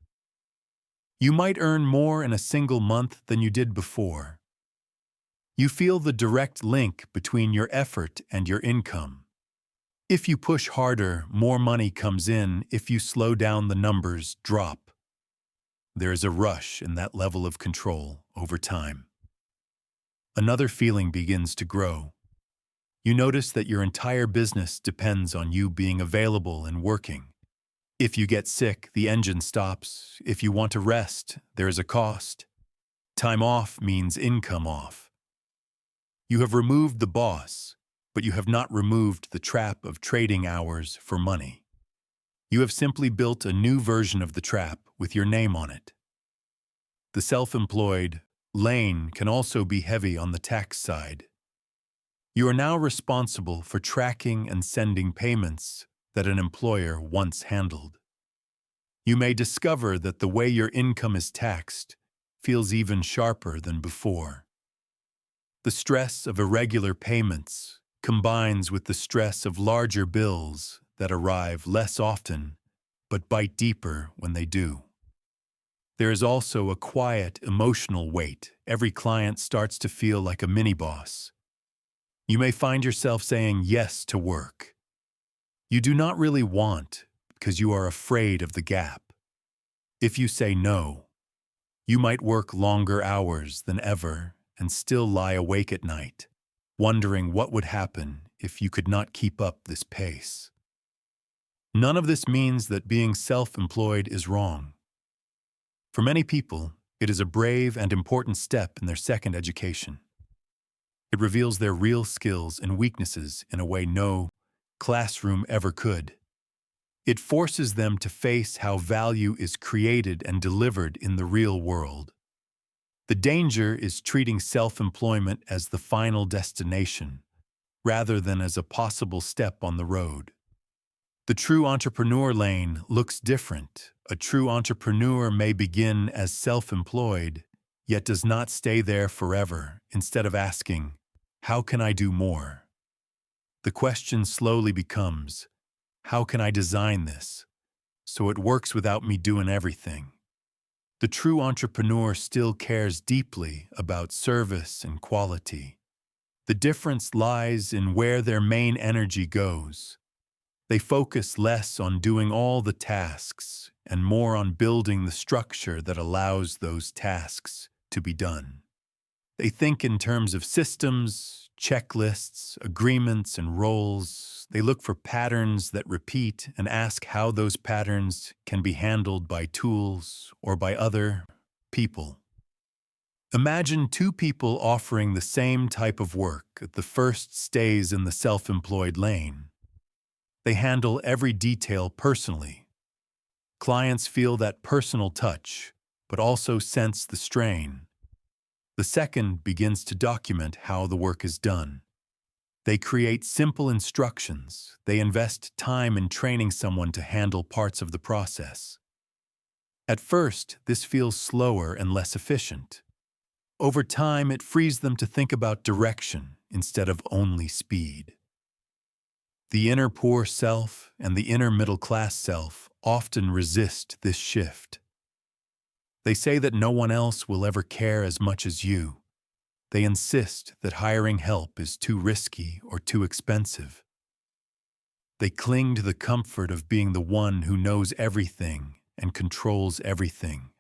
You might earn more in a single month than you did before. You feel the direct link between your effort and your income. If you push harder, more money comes in. If you slow down, the numbers drop. There is a rush in that level of control over time. Another feeling begins to grow. You notice that your entire business depends on you being available and working. If you get sick, the engine stops. If you want to rest, there is a cost. Time off means income off. You have removed the boss, but you have not removed the trap of trading hours for money. You have simply built a new version of the trap with your name on it. The self-employed lane can also be heavy on the tax side. You are now responsible for tracking and sending payments that an employer once handled. You may discover that the way your income is taxed feels even sharper than before. The stress of irregular payments combines with the stress of larger bills that arrive less often but bite deeper when they do. There is also a quiet, emotional weight. Every client starts to feel like a mini-boss. You may find yourself saying yes to work you do not really want because you are afraid of the gap. If you say no, you might work longer hours than ever and still lie awake at night, wondering what would happen if you could not keep up this pace. None of this means that being self-employed is wrong. For many people, it is a brave and important step in their second education. It reveals their real skills and weaknesses in a way no classroom ever could. It forces them to face how value is created and delivered in the real world. The danger is treating self-employment as the final destination, rather than as a possible step on the road. The true entrepreneur lane looks different. A true entrepreneur may begin as self-employed, yet does not stay there forever. Instead of asking, "How can I do more?" the question slowly becomes, "How can I design this so it works without me doing everything?" The true entrepreneur still cares deeply about service and quality. The difference lies in where their main energy goes. They focus less on doing all the tasks and more on building the structure that allows those tasks to be done. They think in terms of systems, checklists, agreements, and roles. They look for patterns that repeat and ask how those patterns can be handled by tools or by other people. Imagine two people offering the same type of work. The first stays in the self-employed lane. They handle every detail personally. Clients feel that personal touch, but also sense the strain. The second begins to document how the work is done. They create simple instructions. They invest time in training someone to handle parts of the process. At first, this feels slower and less efficient. Over time, it frees them to think about direction instead of only speed. The inner poor self and the inner middle-class self often resist this shift. They say that no one else will ever care as much as you. They insist that hiring help is too risky or too expensive. They cling to the comfort of being the one who knows everything and controls everything.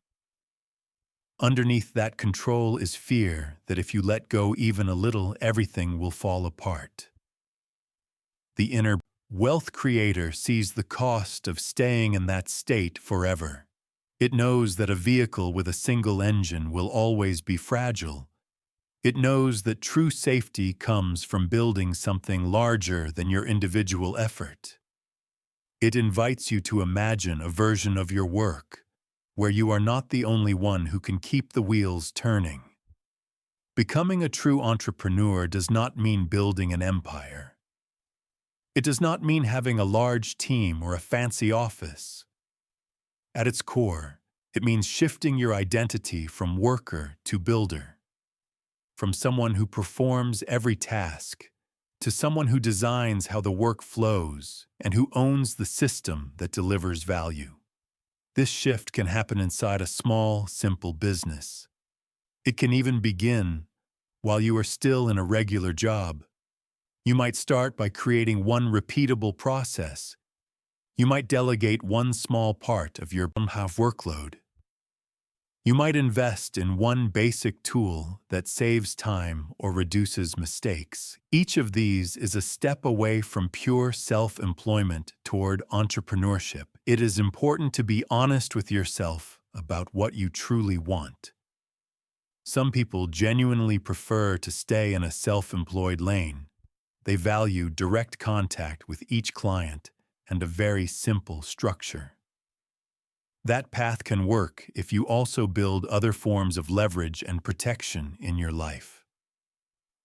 Underneath that control is fear that if you let go even a little, everything will fall apart. The inner wealth creator sees the cost of staying in that state forever. It knows that a vehicle with a single engine will always be fragile. It knows that true safety comes from building something larger than your individual effort. It invites you to imagine a version of your work where you are not the only one who can keep the wheels turning. Becoming a true entrepreneur does not mean building an empire. It does not mean having a large team or a fancy office. At its core, it means shifting your identity from worker to builder, from someone who performs every task to someone who designs how the work flows and who owns the system that delivers value. This shift can happen inside a small, simple business. It can even begin while you are still in a regular job. You might start by creating one repeatable process. You might delegate one small part of your workload. You might invest in one basic tool that saves time or reduces mistakes. Each of these is a step away from pure self-employment toward entrepreneurship. It is important to be honest with yourself about what you truly want. Some people genuinely prefer to stay in a self-employed lane. They value direct contact with each client and a very simple structure. That path can work if you also build other forms of leverage and protection in your life.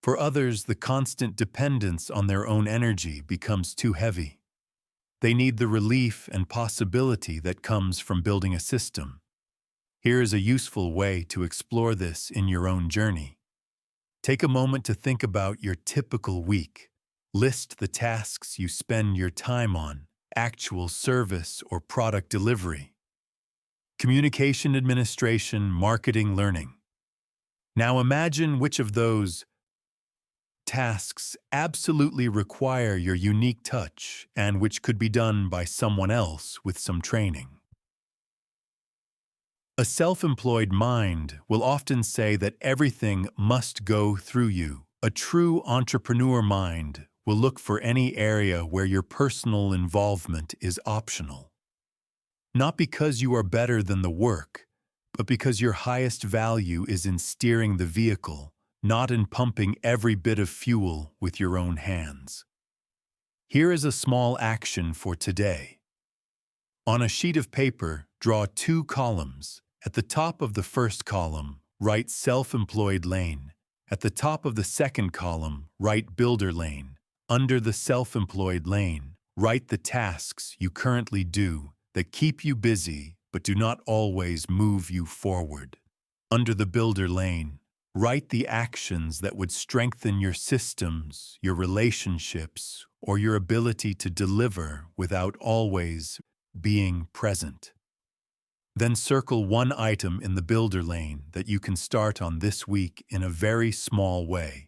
For others, the constant dependence on their own energy becomes too heavy. They need the relief and possibility that comes from building a system. Here is a useful way to explore this in your own journey. Take a moment to think about your typical week. List the tasks you spend your time on, actual service or product delivery, communication administration, marketing, learning. Now imagine which of those tasks absolutely require your unique touch and which could be done by someone else with some training. A self-employed mind will often say that everything must go through you. A true entrepreneur mind will look for any area where your personal involvement is optional. Not because you are better than the work, but because your highest value is in steering the vehicle, not in pumping every bit of fuel with your own hands. Here is a small action for today. On a sheet of paper, draw 2 columns. At the top of the first column, write self-employed lane. At the top of the second column, write builder lane. Under the self-employed lane, write the tasks you currently do that keep you busy but do not always move you forward. Under the builder lane, write the actions that would strengthen your systems, your relationships, or your ability to deliver without always being present. Then circle one item in the builder lane that you can start on this week in a very small way.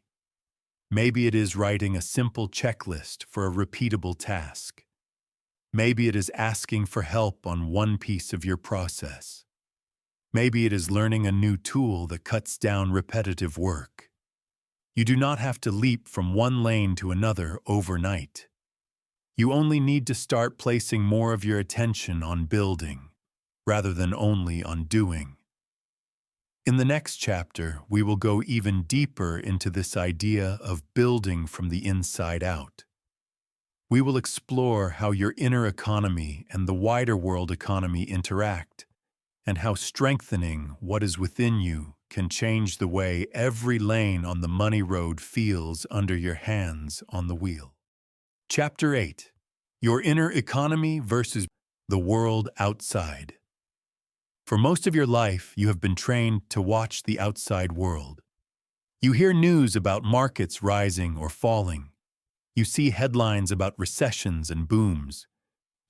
Maybe it is writing a simple checklist for a repeatable task. Maybe it is asking for help on one piece of your process. Maybe it is learning a new tool that cuts down repetitive work. You do not have to leap from one lane to another overnight. You only need to start placing more of your attention on building, rather than only on doing. In the next chapter, we will go even deeper into this idea of building from the inside out. We will explore how your inner economy and the wider world economy interact, and how strengthening what is within you can change the way every lane on the money road feels under your hands on the wheel. Chapter 8. Your inner economy versus the world outside. For most of your life, you have been trained to watch the outside world. You hear news about markets rising or falling. You see headlines about recessions and booms.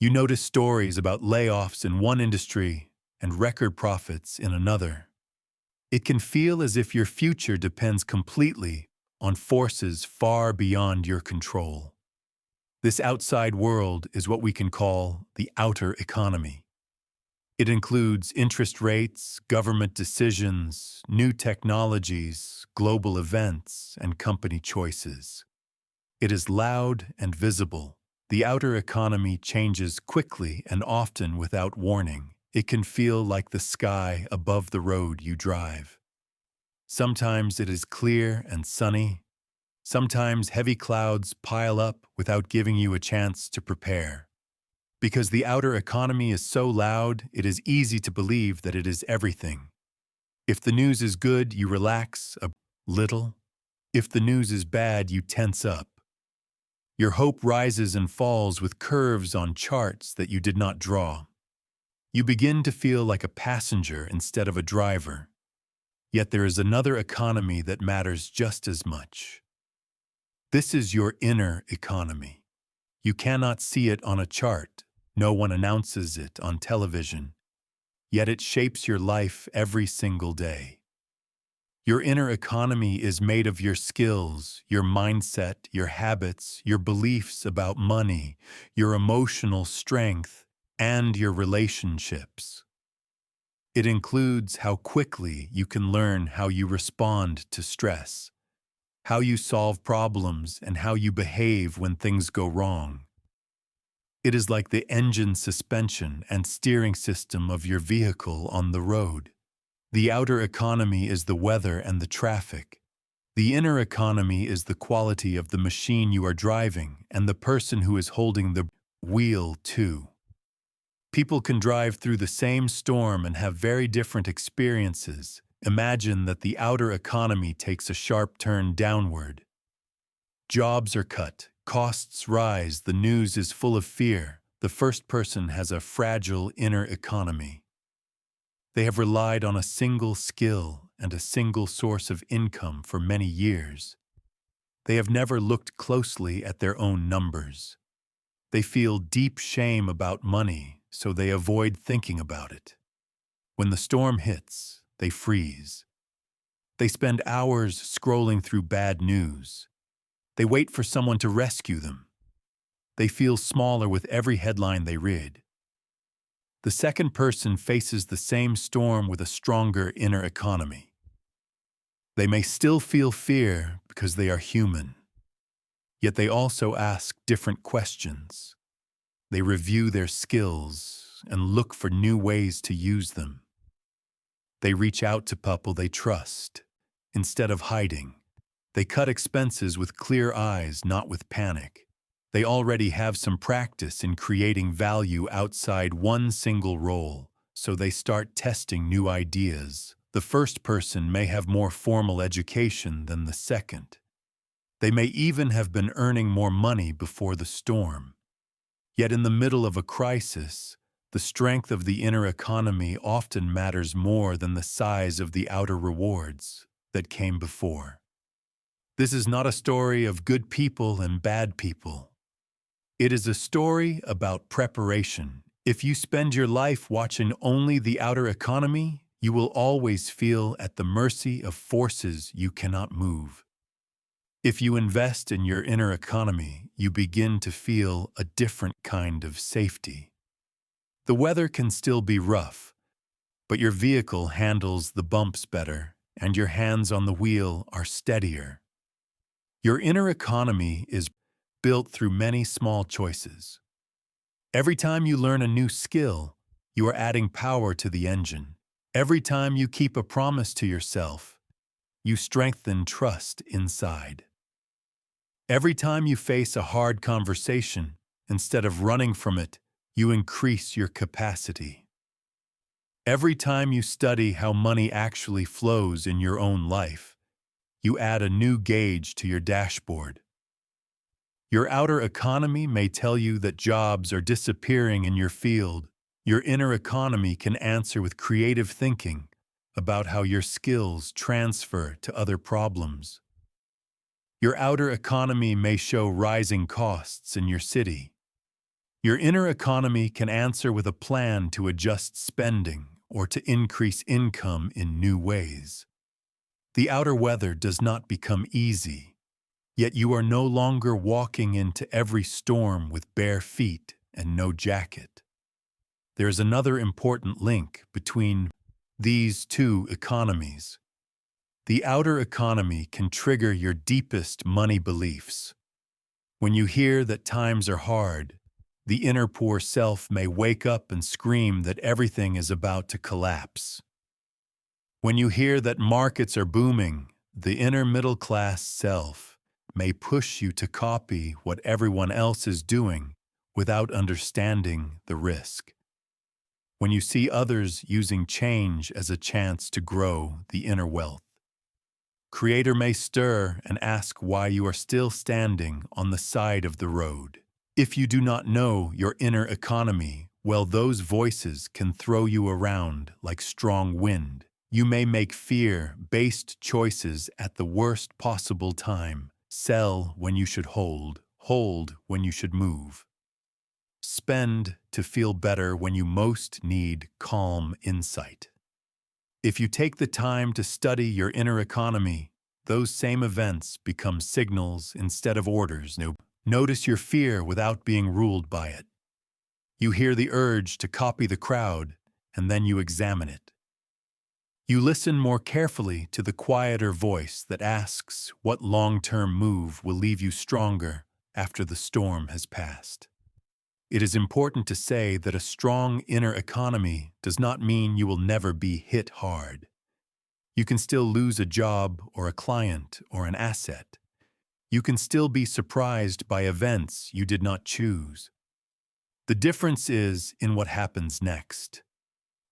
You notice stories about layoffs in one industry and record profits in another. It can feel as if your future depends completely on forces far beyond your control. This outside world is what we can call the outer economy. It includes interest rates, government decisions, new technologies, global events, and company choices. It is loud and visible. The outer economy changes quickly and often without warning. It can feel like the sky above the road you drive. Sometimes it is clear and sunny. Sometimes heavy clouds pile up without giving you a chance to prepare. Because the outer economy is so loud, it is easy to believe that it is everything. If the news is good, you relax a little. If the news is bad, you tense up. Your hope rises and falls with curves on charts that you did not draw. You begin to feel like a passenger instead of a driver. Yet there is another economy that matters just as much. This is your inner economy. You cannot see it on a chart. No one announces it on television. Yet it shapes your life every single day. Your inner economy is made of your skills, your mindset, your habits, your beliefs about money, your emotional strength, and your relationships. It includes how quickly you can learn how you respond to stress, how you solve problems, and how you behave when things go wrong. It is like the engine, suspension, and steering system of your vehicle on the road. The outer economy is the weather and the traffic. The inner economy is the quality of the machine you are driving and the person who is holding the wheel too. People can drive through the same storm and have very different experiences. Imagine that the outer economy takes a sharp turn downward. Jobs are cut, costs rise, the news is full of fear. The first person has a fragile inner economy. They have relied on a single skill and a single source of income for many years. They have never looked closely at their own numbers. They feel deep shame about money, so they avoid thinking about it. When the storm hits, they freeze. They spend hours scrolling through bad news. They wait for someone to rescue them. They feel smaller with every headline they read. The second person faces the same storm with a stronger inner economy. They may still feel fear because they are human, yet they also ask different questions. They review their skills and look for new ways to use them. They reach out to people they trust. Instead of hiding, they cut expenses with clear eyes, not with panic. They already have some practice in creating value outside one single role, so they start testing new ideas. The first person may have more formal education than the second. They may even have been earning more money before the storm. Yet in the middle of a crisis, the strength of the inner economy often matters more than the size of the outer rewards that came before. This is not a story of good people and bad people. It is a story about preparation. If you spend your life watching only the outer economy, you will always feel at the mercy of forces you cannot move. If you invest in your inner economy, you begin to feel a different kind of safety. The weather can still be rough, but your vehicle handles the bumps better, and your hands on the wheel are steadier. Your inner economy is built through many small choices. Every time you learn a new skill, you are adding power to the engine. Every time you keep a promise to yourself, you strengthen trust inside. Every time you face a hard conversation, instead of running from it, you increase your capacity. Every time you study how money actually flows in your own life, you add a new gauge to your dashboard. Your outer economy may tell you that jobs are disappearing in your field. Your inner economy can answer with creative thinking about how your skills transfer to other problems. Your outer economy may show rising costs in your city. Your inner economy can answer with a plan to adjust spending or to increase income in new ways. The outer weather does not become easy, yet you are no longer walking into every storm with bare feet and no jacket. There's another important link between these two economies. The outer economy can trigger your deepest money beliefs. When you hear that times are hard, the inner poor self may wake up and scream that everything is about to collapse. When you hear that markets are booming, the inner middle-class self may push you to copy what everyone else is doing without understanding the risk. When you see others using change as a chance to grow the inner wealth, Creator may stir and ask why you are still standing on the side of the road. If you do not know your inner economy, well, those voices can throw you around like strong wind. You may make fear-based choices at the worst possible time. Sell when you should hold when you should move. Spend to feel better when you most need calm insight. If you take the time to study your inner economy, those same events become signals instead of orders. Notice your fear without being ruled by it. You hear the urge to copy the crowd, and then you examine it. You listen more carefully to the quieter voice that asks what long-term move will leave you stronger after the storm has passed. It is important to say that a strong inner economy does not mean you will never be hit hard. You can still lose a job or a client or an asset. You can still be surprised by events you did not choose. The difference is in what happens next.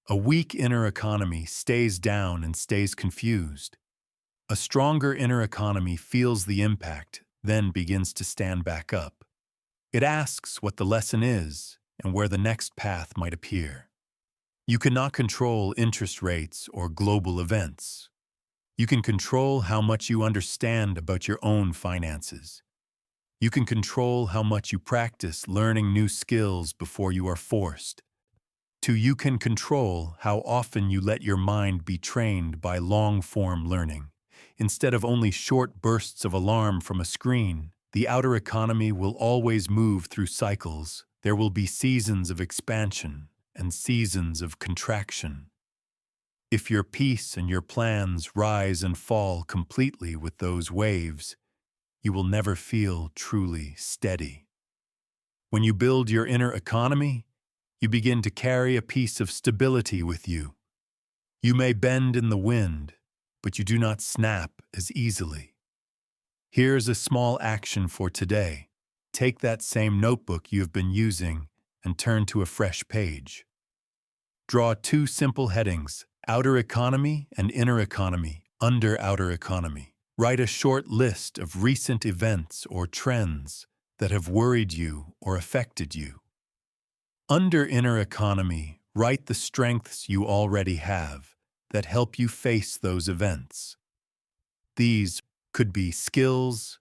A weak inner economy stays down and stays confused. A stronger inner economy feels the impact, then begins to stand back up. It asks what the lesson is and where the next path might appear. You cannot control interest rates or global events. You can control how much you understand about your own finances. You can control how much you practice learning new skills before you are forced. You can control how often you let your mind be trained by long-form learning. Instead of only short bursts of alarm from a screen, the outer economy will always move through cycles. There will be seasons of expansion and seasons of contraction. If your peace and your plans rise and fall completely with those waves, you will never feel truly steady. When you build your inner economy, you begin to carry a piece of stability with you. You may bend in the wind, but you do not snap as easily. Here's a small action for today. Take that same notebook you have been using and turn to a fresh page. Draw two simple headings, outer economy and inner economy, under outer economy. Write a short list of recent events or trends that have worried you or affected you. Under inner economy, write the strengths you already have that help you face those events. These could be skills,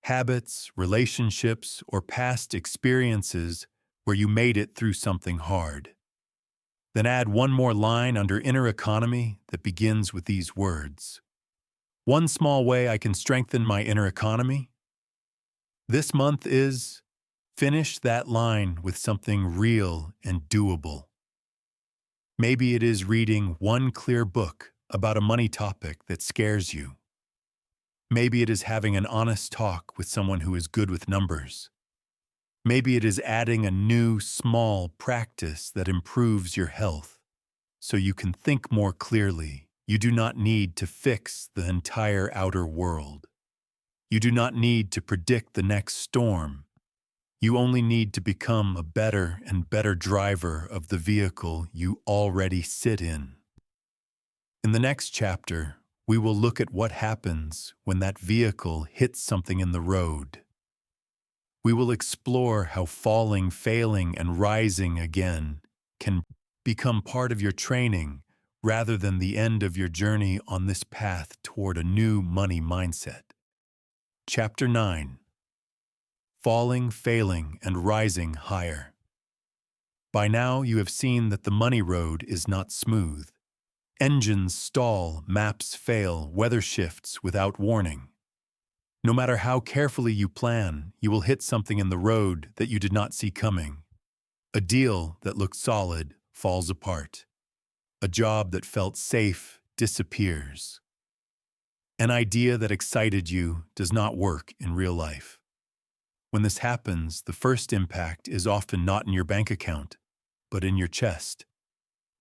habits, relationships, or past experiences where you made it through something hard. Then add one more line under inner economy that begins with these words. One small way I can strengthen my inner economy this month is finish that line with something real and doable. Maybe it is reading one clear book about a money topic that scares you. Maybe it is having an honest talk with someone who is good with numbers. Maybe it is adding a new, small practice that improves your health so you can think more clearly. You do not need to fix the entire outer world. You do not need to predict the next storm. You only need to become a better and better driver of the vehicle you already sit in. In the next chapter, we will look at what happens when that vehicle hits something in the road. We will explore how falling, failing, and rising again can become part of your training rather than the end of your journey on this path toward a new money mindset. Chapter 9. Falling, failing, and rising higher. By now you have seen that the money road is not smooth. Engines stall, maps fail, weather shifts without warning. No matter how carefully you plan, you will hit something in the road that you did not see coming. A deal that looked solid, falls apart. A job that felt safe disappears. An idea that excited you does not work in real life. When this happens, the first impact is often not in your bank account, but in your chest.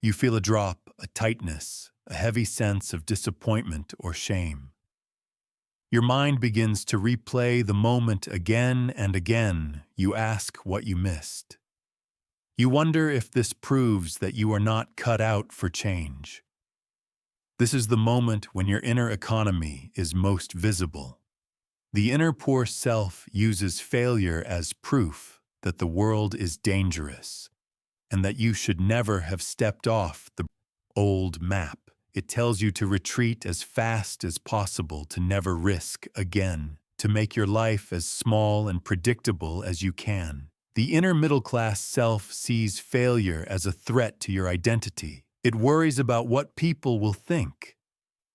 You feel a drop, a tightness, a heavy sense of disappointment or shame. Your mind begins to replay the moment again and again. You ask what you missed. You wonder if this proves that you are not cut out for change. This is the moment when your inner economy is most visible. The inner poor self uses failure as proof that the world is dangerous and that you should never have stepped off the old map. It tells you to retreat as fast as possible, to never risk again, to make your life as small and predictable as you can. The inner middle-class self sees failure as a threat to your identity. It worries about what people will think.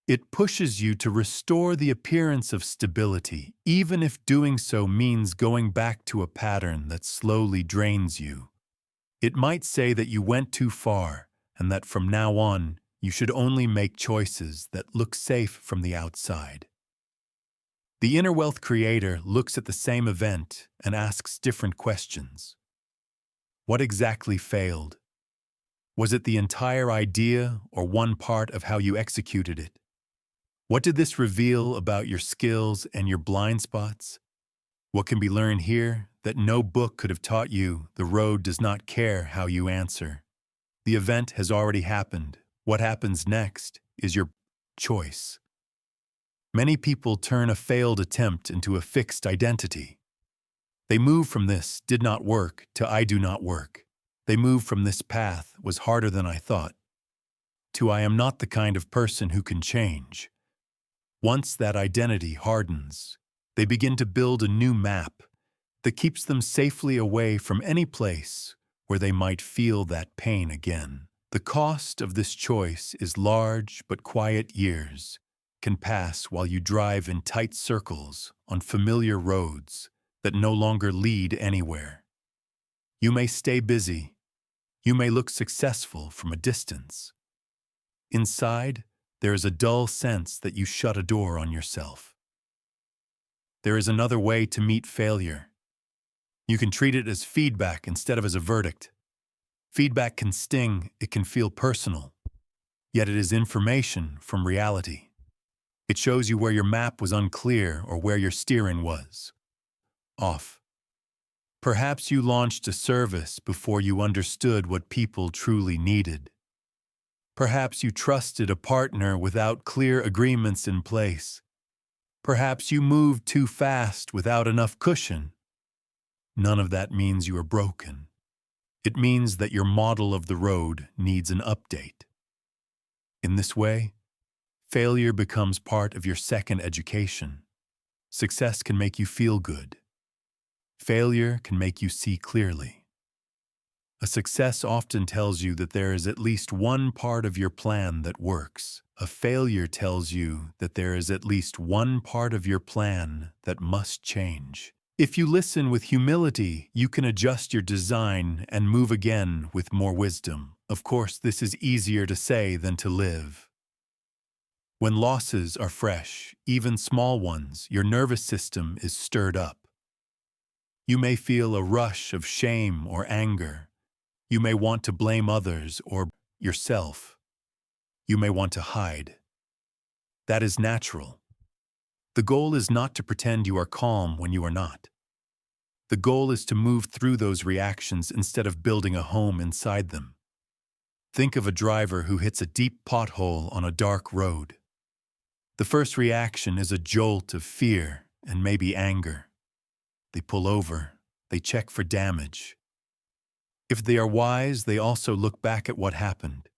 It pushes you to restore the appearance of stability, even if doing so means going back to a pattern that slowly drains you. It might say that you went too far and that from now on, you should only make choices that look safe from the outside. The inner wealth creator looks at the same event and asks different questions. What exactly failed? Was it the entire idea or one part of how you executed it? What did this reveal about your skills and your blind spots? What can be learned here that no book could have taught you? The road does not care how you answer. The event has already happened. What happens next is your choice. Many people turn a failed attempt into a fixed identity. They move from "this did not work" to "I do not work." They move from "this path was harder than I thought" to "I am not the kind of person who can change." Once that identity hardens, they begin to build a new map that keeps them safely away from any place where they might feel that pain again. The cost of this choice is large, but quiet years can pass while you drive in tight circles on familiar roads that no longer lead anywhere. You may stay busy. You may look successful from a distance. Inside, there is a dull sense that you shut a door on yourself. There is another way to meet failure. You can treat it as feedback instead of as a verdict. Feedback can sting, it can feel personal, yet it is information from reality. It shows you where your map was unclear or where your steering was off. Perhaps you launched a service before you understood what people truly needed. Perhaps you trusted a partner without clear agreements in place. Perhaps you moved too fast without enough cushion. None of that means you are broken. It means that your model of the road needs an update. In this way, failure becomes part of your second education. Success can make you feel good. Failure can make you see clearly. A success often tells you that there is at least one part of your plan that works. A failure tells you that there is at least one part of your plan that must change. If you listen with humility, you can adjust your design and move again with more wisdom. Of course, this is easier to say than to live. When losses are fresh, even small ones, your nervous system is stirred up. You may feel a rush of shame or anger. You may want to blame others or yourself. You may want to hide. That is natural. The goal is not to pretend you are calm when you are not. The goal is to move through those reactions instead of building a home inside them. Think of a driver who hits a deep pothole on a dark road. The first reaction is a jolt of fear and maybe anger. They pull over. They check for damage. If they are wise, they also look back at what happened.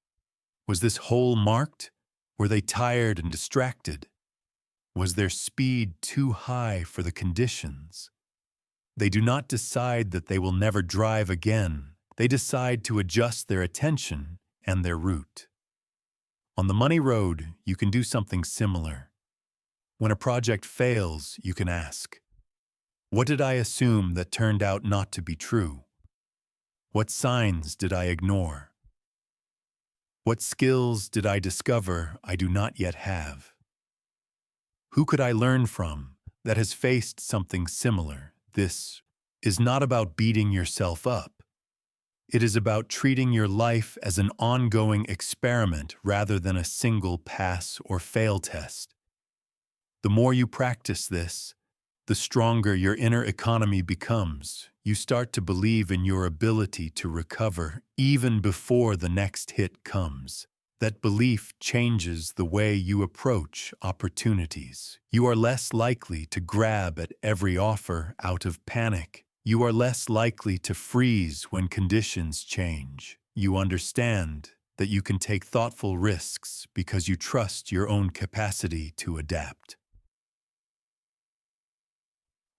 Was this hole marked? Were they tired and distracted? Was their speed too high for the conditions? They do not decide that they will never drive again. They decide to adjust their attention and their route. On the money road, you can do something similar. When a project fails, you can ask, what did I assume that turned out not to be true? What signs did I ignore? What skills did I discover I do not yet have? Who could I learn from that has faced something similar? This is not about beating yourself up. It is about treating your life as an ongoing experiment rather than a single pass or fail test. The more you practice this, the stronger your inner economy becomes. You start to believe in your ability to recover even before the next hit comes. That belief changes the way you approach opportunities. You are less likely to grab at every offer out of panic. You are less likely to freeze when conditions change. You understand that you can take thoughtful risks because you trust your own capacity to adapt.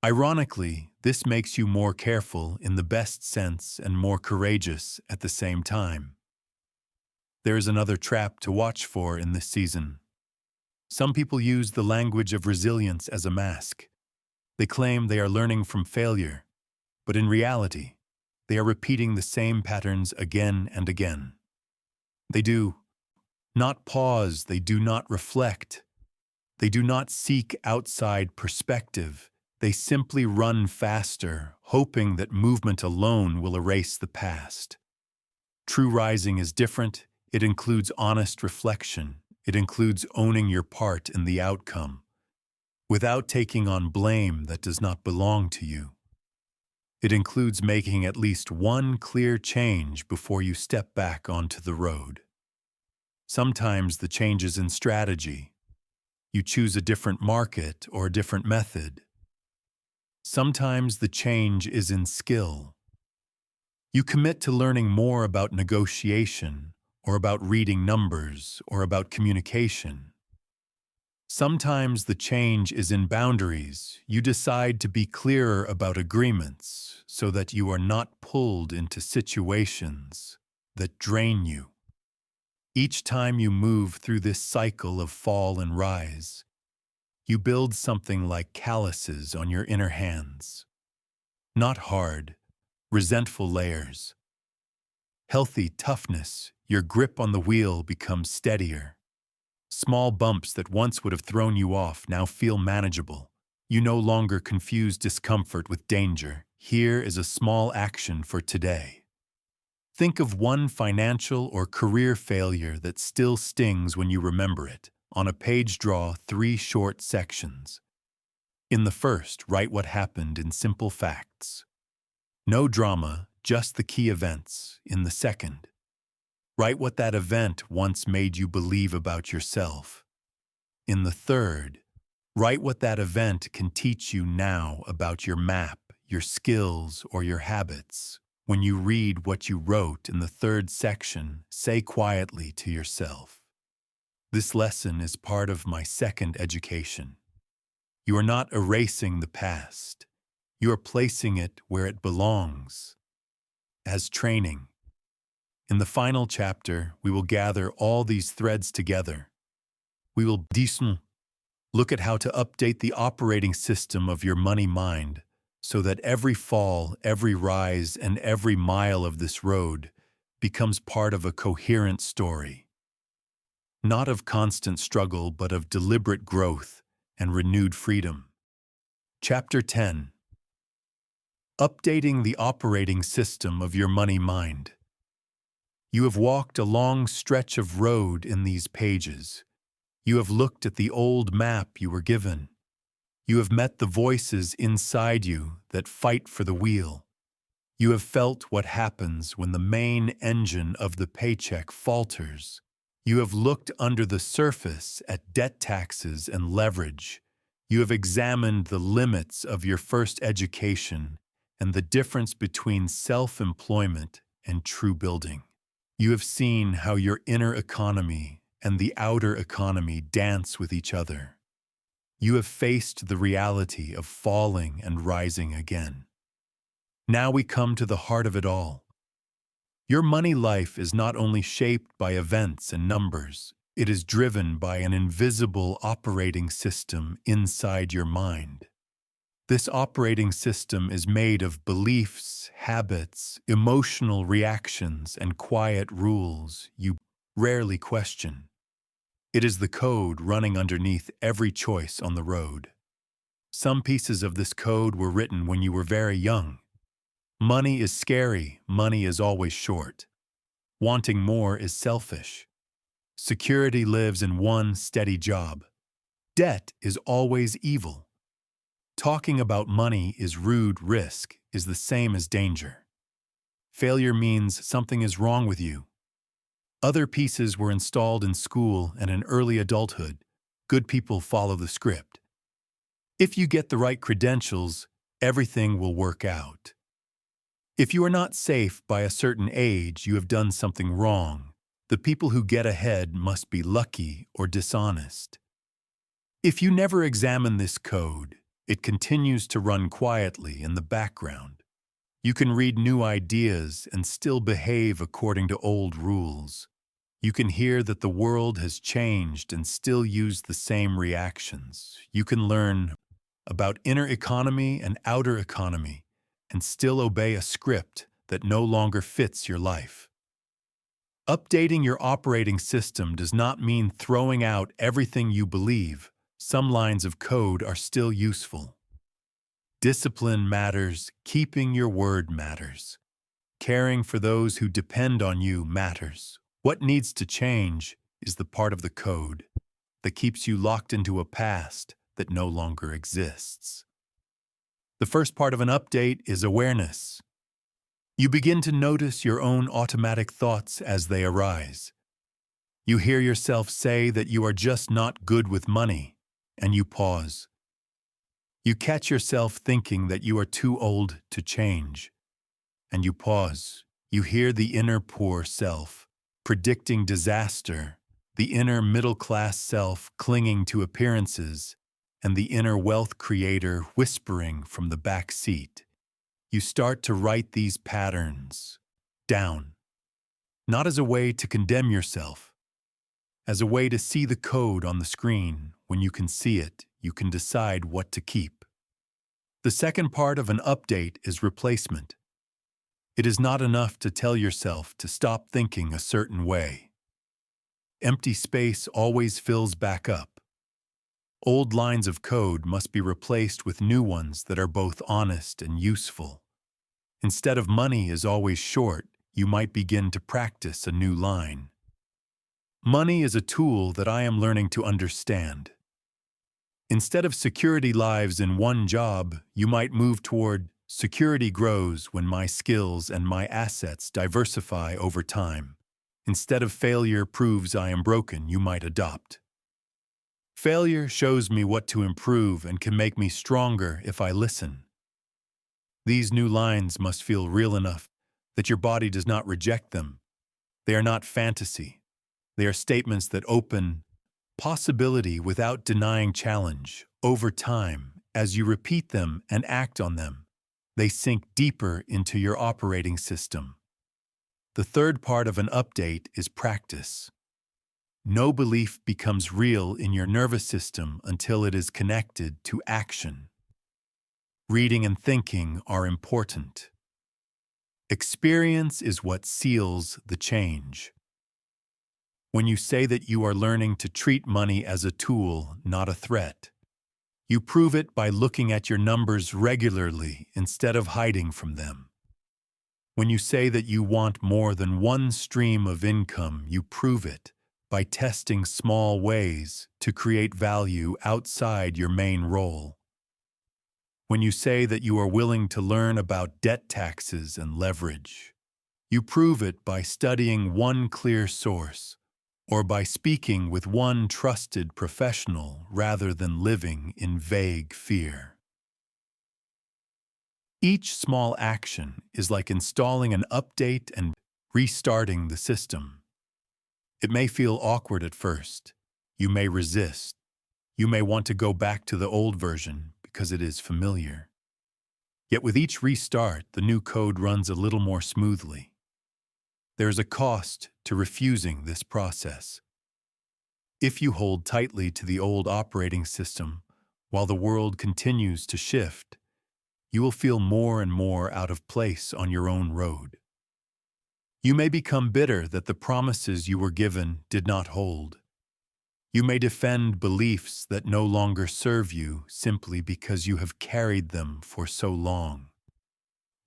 Ironically, this makes you more careful in the best sense and more courageous at the same time. There is another trap to watch for in this season. Some people use the language of resilience as a mask. They claim they are learning from failure, but in reality, they are repeating the same patterns again and again. They do not pause, they do not reflect, they do not seek outside perspective. They simply run faster, hoping that movement alone will erase the past. True rising is different. It includes honest reflection. It includes owning your part in the outcome, without taking on blame that does not belong to you. It includes making at least one clear change before you step back onto the road. Sometimes the change is in strategy. You choose a different market or a different method. Sometimes the change is in skill. You commit to learning more about negotiation, or about reading numbers, or about communication. Sometimes the change is in boundaries. You decide to be clearer about agreements so that you are not pulled into situations that drain you. Each time you move through this cycle of fall and rise, you build something like calluses on your inner hands. Not hard, resentful layers. Healthy toughness, your grip on the wheel becomes steadier. Small bumps that once would have thrown you off now feel manageable. You no longer confuse discomfort with danger. Here is a small action for today. Think of one financial or career failure that still stings when you remember it. On a page, draw 3 short sections. In the first, write what happened in simple facts. No drama, just the key events. In the second, write what that event once made you believe about yourself. In the third, write what that event can teach you now about your map, your skills, or your habits. When you read what you wrote in the third section, say quietly to yourself, "This lesson is part of my second education." You are not erasing the past. You are placing it where it belongs, as training. In the final chapter, we will gather all these threads together. We will look at how to update the operating system of your money mind so that every fall, every rise, and every mile of this road becomes part of a coherent story. Not of constant struggle, but of deliberate growth and renewed freedom. Chapter 10. Updating the operating system of your money mind. You have walked a long stretch of road in these pages. You have looked at the old map you were given. You have met the voices inside you that fight for the wheel. You have felt what happens when the main engine of the paycheck falters. You have looked under the surface at debt taxes and leverage. You have examined the limits of your first education and the difference between self-employment and true building. You have seen how your inner economy and the outer economy dance with each other. You have faced the reality of falling and rising again. Now we come to the heart of it all. Your money life is not only shaped by events and numbers, it is driven by an invisible operating system inside your mind. This operating system is made of beliefs, habits, emotional reactions, and quiet rules you rarely question. It is the code running underneath every choice on the road. Some pieces of this code were written when you were very young. Money is scary, money is always short. Wanting more is selfish. Security lives in one steady job. Debt is always evil. Talking about money is rude, risk is the same as danger. Failure means something is wrong with you. Other pieces were installed in school and in early adulthood. Good people follow the script. If you get the right credentials, everything will work out. If you are not safe by a certain age, you have done something wrong. The people who get ahead must be lucky or dishonest. If you never examine this code, it continues to run quietly in the background. You can read new ideas and still behave according to old rules. You can hear that the world has changed and still use the same reactions. You can learn about inner economy and outer economy and still obey a script that no longer fits your life. Updating your operating system does not mean throwing out everything you believe. Some lines of code are still useful. Discipline matters, keeping your word matters. Caring for those who depend on you matters. What needs to change is the part of the code that keeps you locked into a past that no longer exists. The first part of an update is awareness. You begin to notice your own automatic thoughts as they arise. You hear yourself say that you are just not good with money, and you pause. You catch yourself thinking that you are too old to change, and you pause. You hear the inner poor self predicting disaster, the inner middle-class self clinging to appearances, and the inner wealth creator whispering from the back seat. You start to write these patterns down, not as a way to condemn yourself, as a way to see the code on the screen. When you can see it, you can decide what to keep. The second part of an update is replacement. It is not enough to tell yourself to stop thinking a certain way. Empty space always fills back up. Old lines of code must be replaced with new ones that are both honest and useful. Instead of money is always short, you might begin to practice a new line. Money is a tool that I am learning to understand. Instead of security lives in one job, you might move toward security grows when my skills and my assets diversify over time. Instead of failure proves I am broken, you might adopt. Failure shows me what to improve and can make me stronger if I listen. These new lines must feel real enough that your body does not reject them. They are not fantasy. They are statements that open possibility without denying challenge. Over time, as you repeat them and act on them, they sink deeper into your operating system. The third part of an update is practice. No belief becomes real in your nervous system until it is connected to action. Reading and thinking are important. Experience is what seals the change. When you say that you are learning to treat money as a tool, not a threat, you prove it by looking at your numbers regularly instead of hiding from them. When you say that you want more than one stream of income, you prove it by testing small ways to create value outside your main role. When you say that you are willing to learn about debt taxes and leverage, you prove it by studying one clear source or by speaking with one trusted professional rather than living in vague fear. Each small action is like installing an update and restarting the system. It may feel awkward at first. You may resist. You may want to go back to the old version because it is familiar. Yet with each restart, the new code runs a little more smoothly. There is a cost to refusing this process. If you hold tightly to the old operating system while the world continues to shift, you will feel more and more out of place on your own road. You may become bitter that the promises you were given did not hold. You may defend beliefs that no longer serve you simply because you have carried them for so long.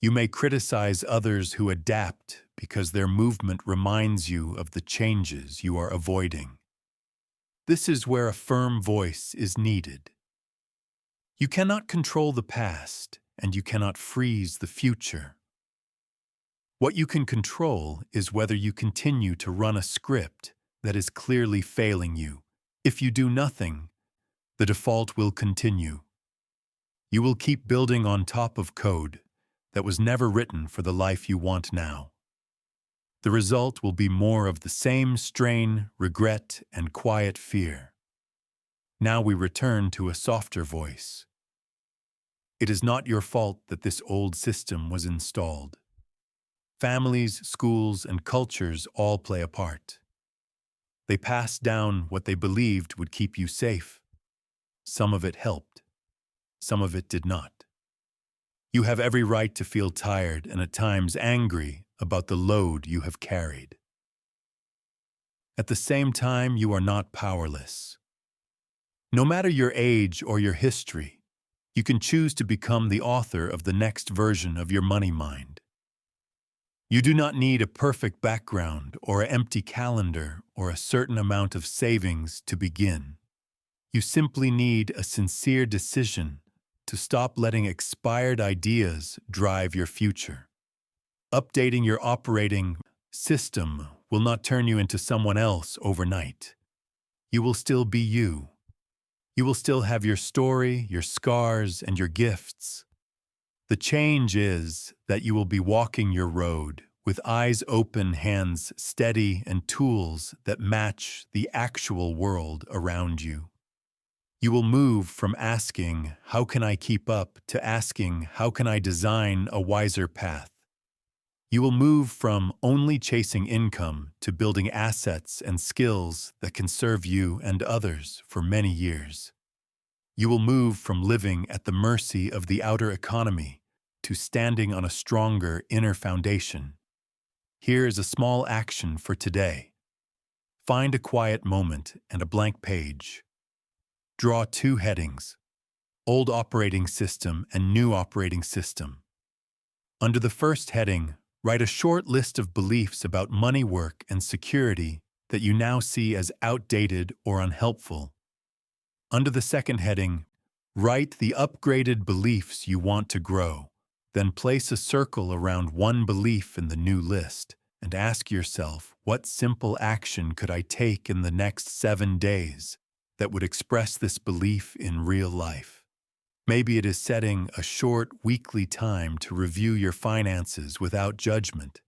You may criticize others who adapt because their movement reminds you of the changes you are avoiding. This is where a firm voice is needed. You cannot control the past, and you cannot freeze the future. What you can control is whether you continue to run a script that is clearly failing you. If you do nothing, the default will continue. You will keep building on top of code that was never written for the life you want now. The result will be more of the same strain, regret, and quiet fear. Now we return to a softer voice. It is not your fault that this old system was installed. Families, schools, and cultures all play a part. They passed down what they believed would keep you safe. Some of it helped. Some of it did not. You have every right to feel tired and at times angry about the load you have carried. At the same time, you are not powerless. No matter your age or your history, you can choose to become the author of the next version of your money mind. You do not need a perfect background or an empty calendar or a certain amount of savings to begin. You simply need a sincere decision to stop letting expired ideas drive your future. Updating your operating system will not turn you into someone else overnight. You will still be you. You will still have your story, your scars, and your gifts. The change is that you will be walking your road with eyes open, hands steady, and tools that match the actual world around you. You will move from asking, "How can I keep up?" to asking, "How can I design a wiser path?" You will move from only chasing income to building assets and skills that can serve you and others for many years. You will move from living at the mercy of the outer economy to standing on a stronger inner foundation. Here is a small action for today. Find a quiet moment and a blank page. Draw 2 headings: Old Operating System and New Operating System. Under the first heading, write a short list of beliefs about money, work, and security that you now see as outdated or unhelpful. Under the second heading, write the upgraded beliefs you want to grow. Then place a circle around one belief in the new list and ask yourself, what simple action could I take in the next 7 days that would express this belief in real life? Maybe it is setting a short weekly time to review your finances without judgment.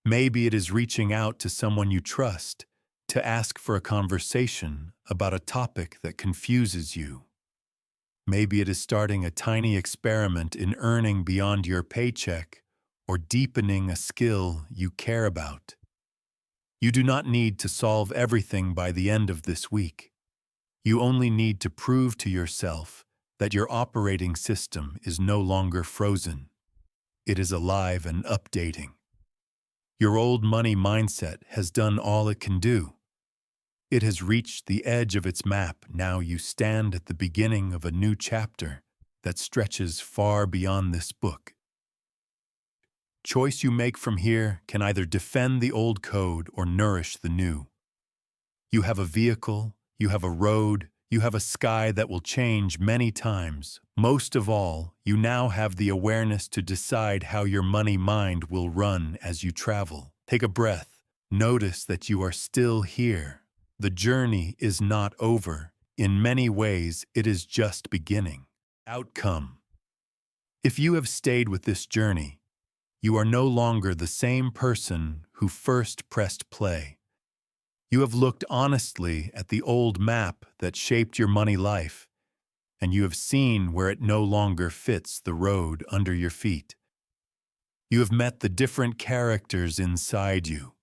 Maybe it is reaching out to someone you trust to ask for a conversation about a topic that confuses you. Maybe it is starting a tiny experiment in earning beyond your paycheck or deepening a skill you care about. You do not need to solve everything by the end of this week. You only need to prove to yourself that your operating system is no longer frozen. It is alive and updating. Your old money mindset has done all it can do. It has reached the edge of its map. Now you stand at the beginning of a new chapter that stretches far beyond this book. Choice you make from here can either defend the old code or nourish the new. You have a vehicle, you have a road, you have a sky that will change many times. Most of all, you now have the awareness to decide how your money mind will run as you travel. Take a breath. Notice that you are still here. The journey is not over. In many ways, it is just beginning. Outcome. If you have stayed with this journey, you are no longer the same person who first pressed play. You have looked honestly at the old map that shaped your money life, and you have seen where it no longer fits the road under your feet. You have met the different characters inside you,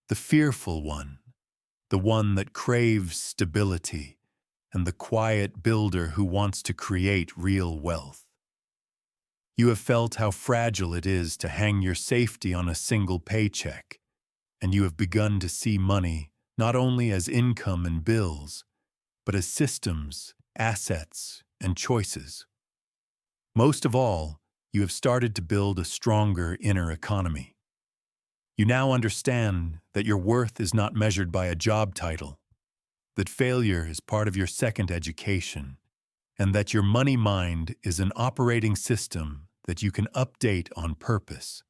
the fearful one, the one that craves stability, and the quiet builder who wants to create real wealth. You have felt how fragile it is to hang your safety on a single paycheck, and you have begun to see money not only as income and bills, but as systems, assets, and choices. Most of all, you have started to build a stronger inner economy. You now understand that your worth is not measured by a job title, that failure is part of your second education, and that your money mind is an operating system that you can update on purpose.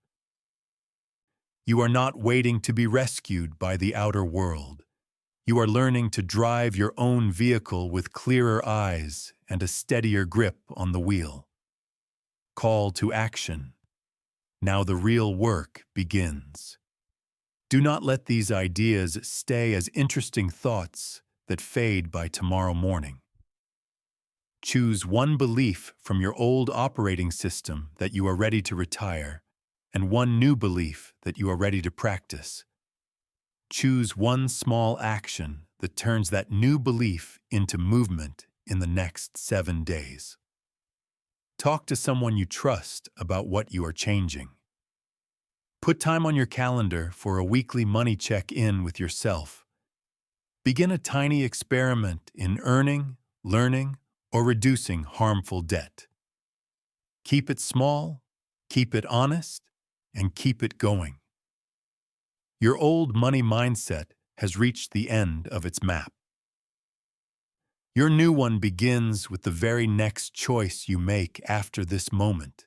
You are not waiting to be rescued by the outer world. You are learning to drive your own vehicle with clearer eyes and a steadier grip on the wheel. Call to action. Now the real work begins. Do not let these ideas stay as interesting thoughts that fade by tomorrow morning. Choose one belief from your old operating system that you are ready to retire, and one new belief that you are ready to practice. Choose one small action that turns that new belief into movement in the next 7 days. Talk to someone you trust about what you are changing. Put time on your calendar for a weekly money check-in with yourself. Begin a tiny experiment in earning, learning, or reducing harmful debt. Keep it small, keep it honest, and keep it going. Your old money mindset has reached the end of its map. Your new one begins with the very next choice you make after this moment.